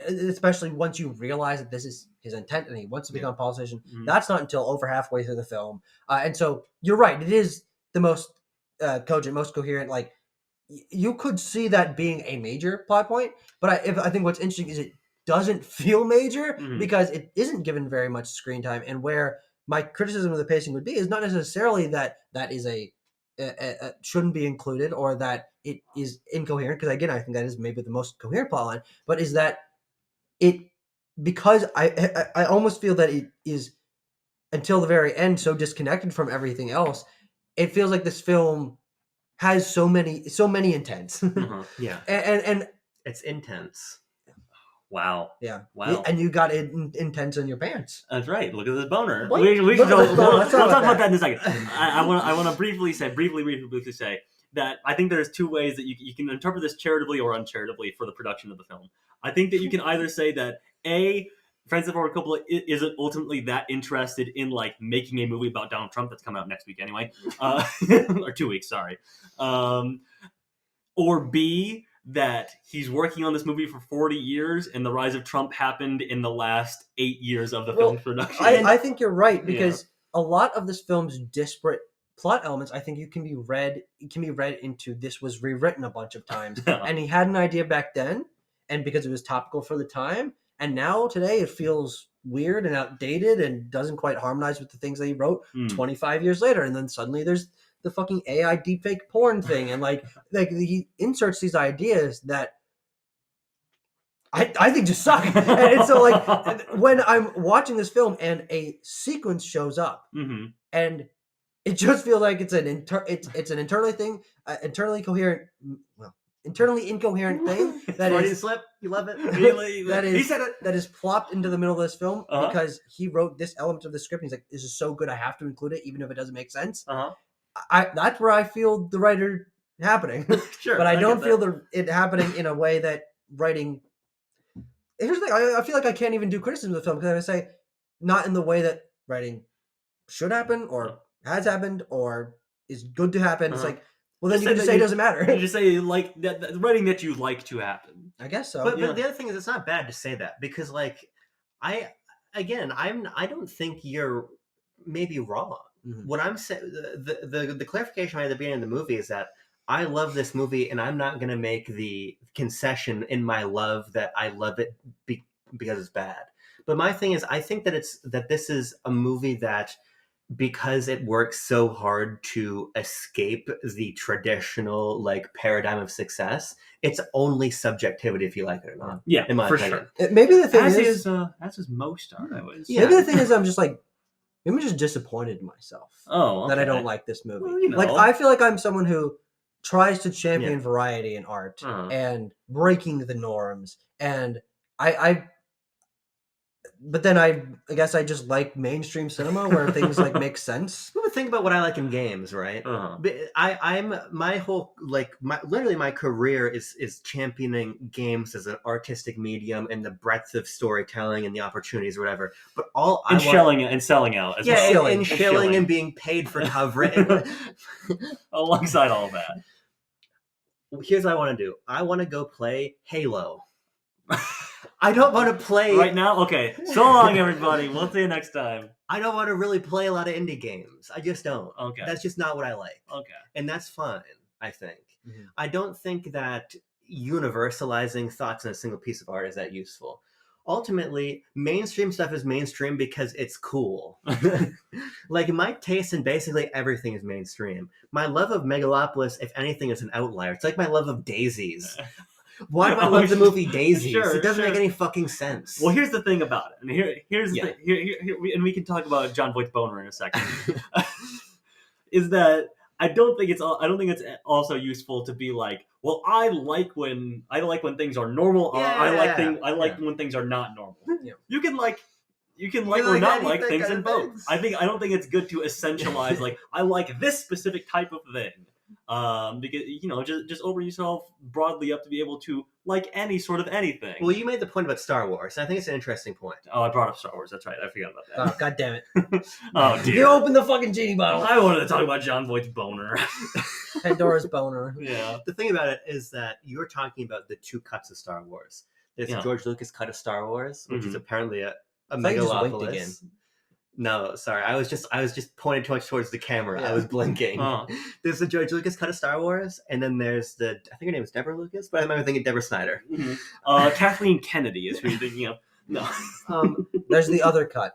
especially once you realize that this is his intent and he wants to become a politician. That's not until over halfway through the film. And so you're right. It is the most cogent, most coherent. You could see that being a major plot point, but I think what's interesting is it doesn't feel major because it isn't given very much screen time. And where my criticism of the pacing would be is not necessarily that is shouldn't be included or that it is incoherent, because again I think that is maybe the most coherent plotline, but is that it, because I almost feel that it is until the very end so disconnected from everything else. It feels like this film has so many intents. Yeah. and It's intense. Wow. yeah. Wow. And you got intense in your pants. That's right. Look at this boner. What? We Look should at go. this boner. We'll Let's talk talk about about that in a second. I want to briefly say that I think there's two ways that you can interpret this charitably or uncharitably for the production of the film. I think that you can either say that Francis Ford Coppola isn't ultimately that interested in like making a movie about Donald Trump that's coming out next week anyway, or 2 weeks, sorry, or B, that he's working on this movie for 40 years and the rise of Trump happened in the last 8 years of the film's production. I think you're right, because a lot of this film's disparate plot elements, I think it can be read into this was rewritten a bunch of times. And he had an idea back then, and because it was topical for the time, and now today it feels weird and outdated and doesn't quite harmonize with the things that he wrote 25 years later. And then suddenly there's the fucking AI deepfake porn thing, and like he inserts these ideas that I think just suck. And so like when I'm watching this film and a sequence shows up, and it just feels like it's an internally incoherent thing that is slip. You love it. He said it. that is plopped into the middle of this film because he wrote this element of the script. And he's like, this is so good, I have to include it, even if it doesn't make sense. That's where I feel the writer happening. Sure, but I don't feel it happening in a way that writing. Here's the thing: I feel like I can't even do criticism of the film because I would say not in the way that writing should happen or has happened or is good to happen. It's like, well, then you can just say it doesn't matter. You just say like that writing that you like to happen. I guess so. But the other thing is, it's not bad to say that, because like I don't think you're maybe wrong. What I'm saying, the clarification at the beginning of the movie is that I love this movie, and I'm not going to make the concession in my love that I love it because it's bad. But my thing is, I think that this is a movie that, because it works so hard to escape the traditional like paradigm of success, it's only subjectivity if you like it or not. Yeah, in my for opinion. sure. Maybe the thing As is most art, I would say. maybe the thing is I'm just like. Maybe I'm just disappointed in myself that I okay. don't like this movie. Well, you know. Like, I feel like I'm someone who tries to champion variety in art and breaking the norms. And but then I guess I just like mainstream cinema where things like make sense. But think about what I like in games, right? I'm my whole literally my career is championing games as an artistic medium and the breadth of storytelling and the opportunities or whatever. But selling out as well. And shilling and being paid for coverage alongside all of that. Here's what I want to do. I want to go play Halo. I don't want to play right now. Okay, so long, everybody. We'll see you next time. I don't want to really play a lot of indie games. I just don't. Okay, that's just not what I like. Okay, and that's fine. I think. I don't think that universalizing thoughts in a single piece of art is that useful. Ultimately, mainstream stuff is mainstream because it's cool. Like, my taste in basically everything is mainstream. My love of Megalopolis, if anything, is an outlier. It's like my love of Daisies. Why do I love the movie Daisies? It doesn't make any fucking sense. Well, here's the thing about it, and here's the thing. And we can talk about Jon Voight's boner in a second. Is that I don't think it's also useful to be like, well, I like when things are normal. I like when things are not normal. Yeah. You can like or not like things in both. I don't think it's good to essentialize like I like this specific type of thing. Because just open yourself broadly up to be able to like any sort of anything. Well, you made the point about Star Wars, and I think it's an interesting point. Oh, I brought up Star Wars. That's right. I forgot about that. Oh, God damn it! Oh dear! You opened the fucking genie bottle. I wanted to talk about Jon Voight's boner. Pandora's boner. Yeah. The thing about it is that you're talking about the two cuts of Star Wars. There's the George Lucas cut of Star Wars, which is apparently a Megalopolis. No, sorry. I was just pointing too much towards the camera. Yeah. I was blinking. There's the George Lucas cut of Star Wars, and then there's I think her name is Deborah Lucas, but I remember thinking Deborah Snyder. Kathleen Kennedy is who you're thinking of. No. There's the other cut,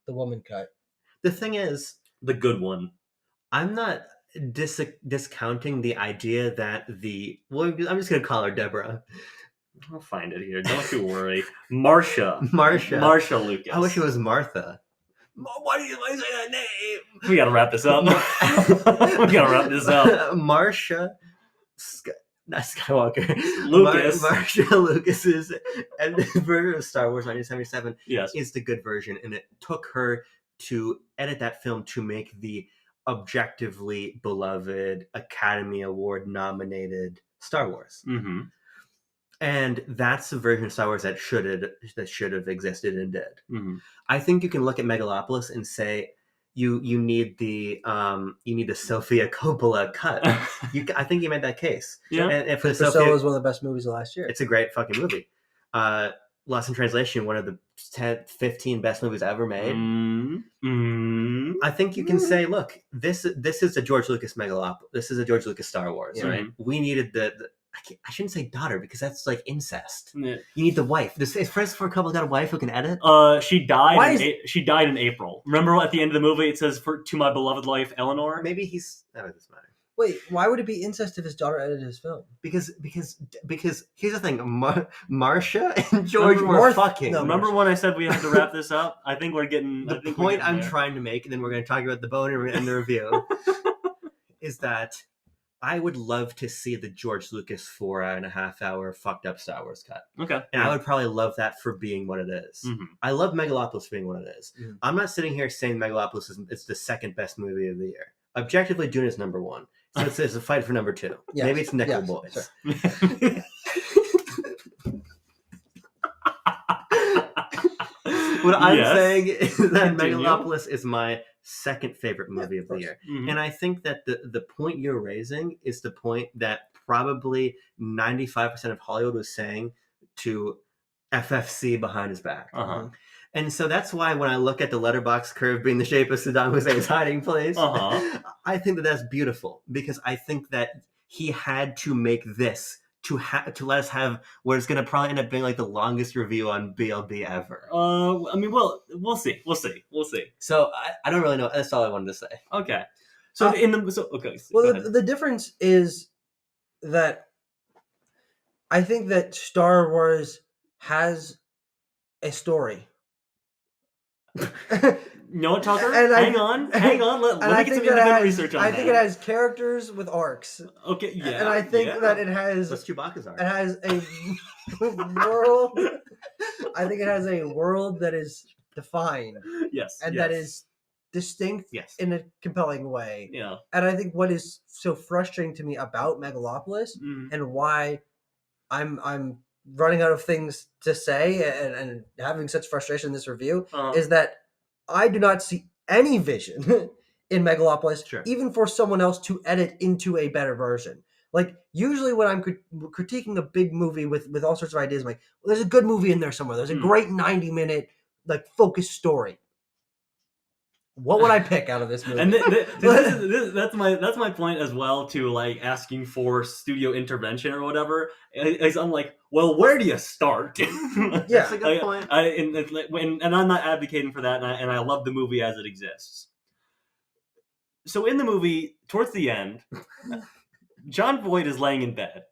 the woman cut. The thing is, the good one. I'm not discounting the idea that I'm just gonna call her Deborah. I'll find it here. Don't you worry. Marsha Lucas. I wish it was Martha. Why do you say that name? We gotta wrap this up. Marsha, not Skywalker. Lucas. Marsha Lucas's and the version of Star Wars 1977 Yes. is the good version, and it took her to edit that film to make the objectively beloved Academy Award nominated Star Wars. Mm-hmm. And that's the version of Star Wars that should have existed and did. Mm-hmm. I think you can look at Megalopolis and say you need the Sofia Coppola cut. I think you made that case. Yeah. And for Priscilla was one of the best movies of last year. it's a great fucking movie. Lost in Translation, one of the 10, 15 best movies ever made. Mm-hmm. I think you can say, look, this is a George Lucas Megalopolis. This is a George Lucas Star Wars, Yeah. right? We needed I shouldn't say daughter because that's like incest. Yeah. You need the wife. Is Friends for a Couple got a wife who can edit? She died. Why She died in April. Remember at the end of the movie it says to my beloved wife Eleanor. Maybe he's. That doesn't matter. Wait, why would it be incest if his daughter edited his film? Because here's the thing. Marsha and George were Martha- fucking. no, Remember when I said we have to wrap this up? I think we're getting. The point I'm trying to make, and then we're going to talk about the bone and we're gonna end the review, is that I would love to see the George Lucas 4.5 hour fucked up Star Wars cut. Okay. And I would probably love that for being what it is. Mm-hmm. I love Megalopolis for being what it is. Mhm. I'm not sitting here saying Megalopolis is the second best movie of the year. Objectively, Dune is number one. So it's a fight for number two. Yes. Maybe it's Nickel Yes. Boys. Sure. What I'm Yes. saying is that Continue. Megalopolis is my second favorite movie of the course. year. Mhm. And I think that the point you're raising is the point that probably 95% of Hollywood was saying to FFC behind his back. Uh-huh. And so that's why when I look at the letterbox curve being the shape of Saddam Hussein's hiding place, Uh-huh. I think that that's beautiful because I think that he had to make this to let us have what is going to probably end up being like the longest review on BLB ever. I mean, well, we'll see. So I don't really know. That's all I wanted to say. Okay. So Okay. go Well, ahead. the difference is that I think that Star Wars has a story. No, what, Tucker? And I- Hang on. Let And me I get some think that independent it has, research on I that. think it has characters with arcs. Okay, yeah. And I think yeah. that it has What's Chewbacca's arc? it has a world. I think it has a world that is defined Yes. and yes. that is distinct Yes. in a compelling way. Yeah. And I think what is so frustrating to me about Megalopolis Mm. and why I'm running out of things to say and having such frustration in this review is that I do not see any vision in Megalopolis, Sure. even for someone else to edit into a better version. Like usually when I'm critiquing a big movie with all sorts of ideas, I'm like, well, there's a good movie in there somewhere. There's a great 90-minute like focused story. What would I pick out of this movie? And that's my point as well to like asking for studio intervention or whatever. Is I'm like, well, where do you start? That's a good point. And I'm not advocating for that, and I love the movie as it exists. So in the movie, towards the end, Jon Voight is laying in bed,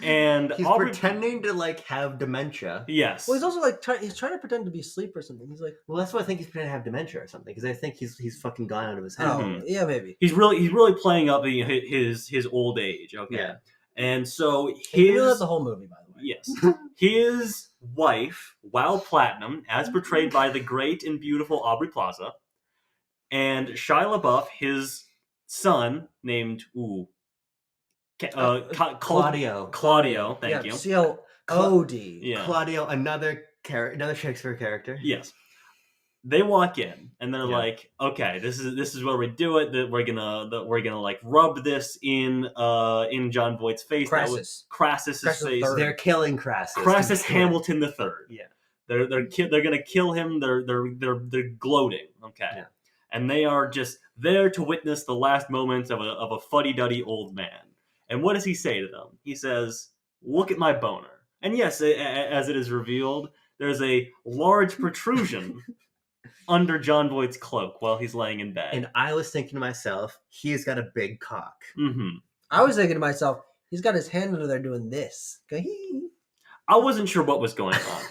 and He's Aubrey, pretending to like have dementia. yes, Well, he's also like he's trying to pretend to be asleep or something. He's like, Well, that's why I think he's pretending to have dementia or something because I think he's fucking gone out of his head. oh, Mhm. yeah, maybe. he's really playing up his old age. Okay, Yeah. and so You know his that's the whole movie, by the way. yes, his wife, Wow Platinum, as portrayed by the great and beautiful Aubrey Plaza, and Shia LaBeouf, his son named Claudio. Thank you. CLOD. Yeah. Claudio, another Shakespeare character. Yes. They walk in and they're Yeah. like, "Okay, this is where we do it. That we're gonna like rub this in Jon Voight's face." Crassus. Crassus's Crassus face. III. They're killing Crassus. Crassus Hamilton III. Yeah. They're gonna kill him. They're gloating. Okay. Yeah. And they are just there to witness the last moments of a fuddy-duddy old man. And what does he say to them? He says, "Look at my boner." And yes, as it is revealed, there's a large protrusion under Jon Voight's cloak while he's laying in bed. And I was thinking to myself, he's got a big cock. Mm-hmm. I was thinking to myself, he's got his hand under there doing this. I wasn't sure what was going on.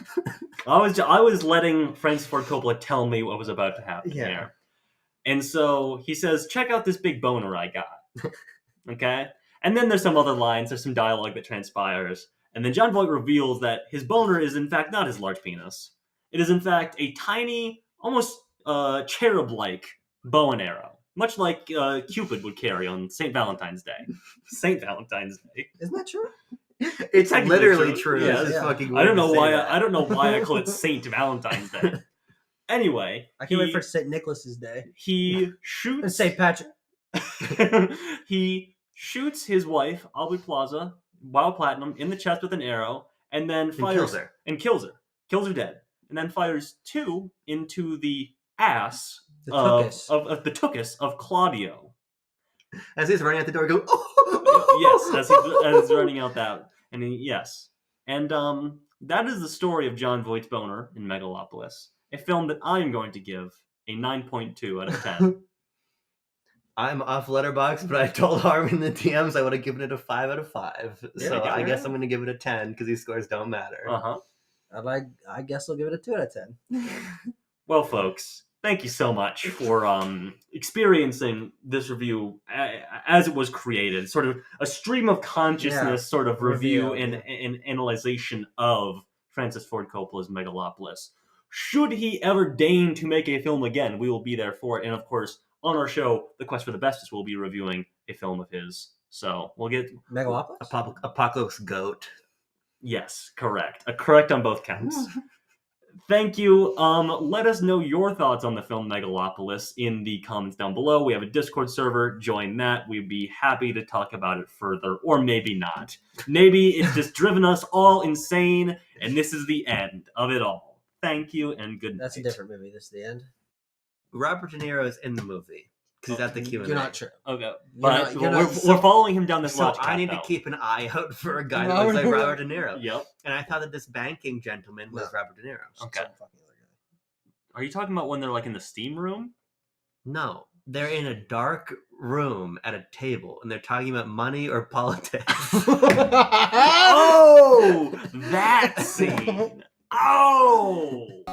I was letting Francis Ford Coppola tell me what was about to happen here. And so he says, check out this big boner I got. Okay? And then there's some other lines, there's some dialogue that transpires. And then Jon Voight reveals that his boner is in fact not his large penis. It is in fact a tiny, almost cherub-like bow and arrow. Much like Cupid would carry on St. Valentine's Day. St. Valentine's Day. Isn't that true? It's literally true. Yeah. It's just fucking I don't know why. that. I don't know why I call it St. Valentine's Day. Anyway, I can't wait for St. Nicholas's Day. He And shoots St. Patrick. he shoots his wife, Aubrey Plaza, Wild Platinum, in the chest with an arrow, and then fires kills her. Kills her dead. And then fires 2 into the ass of the tuchus of Claudio. As he's running out the door, go, oh! Yes, as he's running out that. And yes. And that is the story of Jon Voight's boner in Megalopolis, a film that I'm going to give a 9.2 out of 10. I'm off Letterboxd, but I told Harmon in the DMs I would have given it a 5 out of 5. So I guess I'm going to give it a 10 because these scores don't matter. I guess I'll give it a 2 out of 10. Well, folks, thank you so much for experiencing this review as it was created. Sort of a stream of consciousness sort of review and analyzation of Francis Ford Coppola's Megalopolis. Should he ever deign to make a film again, we will be there for it. And of course, on our show, The Quest for the Bestest, we'll be reviewing a film of his. So we'll get... Megalopolis? Apocalypse Goat. Yes, correct. Correct on both counts. Thank you. Let us know your thoughts on the film Megalopolis in the comments down below. We have a Discord server. Join that. We'd be happy to talk about it further, or maybe not. Maybe it's just driven us all insane, and this is the end of it all. Thank you, and good night. That's a different movie. This is the end. Robert De Niro is in the movie because he's at the Q&A. You're not sure. Okay, But we're following him down this So launch pad, I need to keep an eye out for a guy that looks like Robert De Niro. Yep. And I thought that this banking gentleman was Robert De Niro. Okay. Are you talking about when they're like in the steam room? No, they're in a dark room at a table and they're talking about money or politics. Oh, that scene. Oh.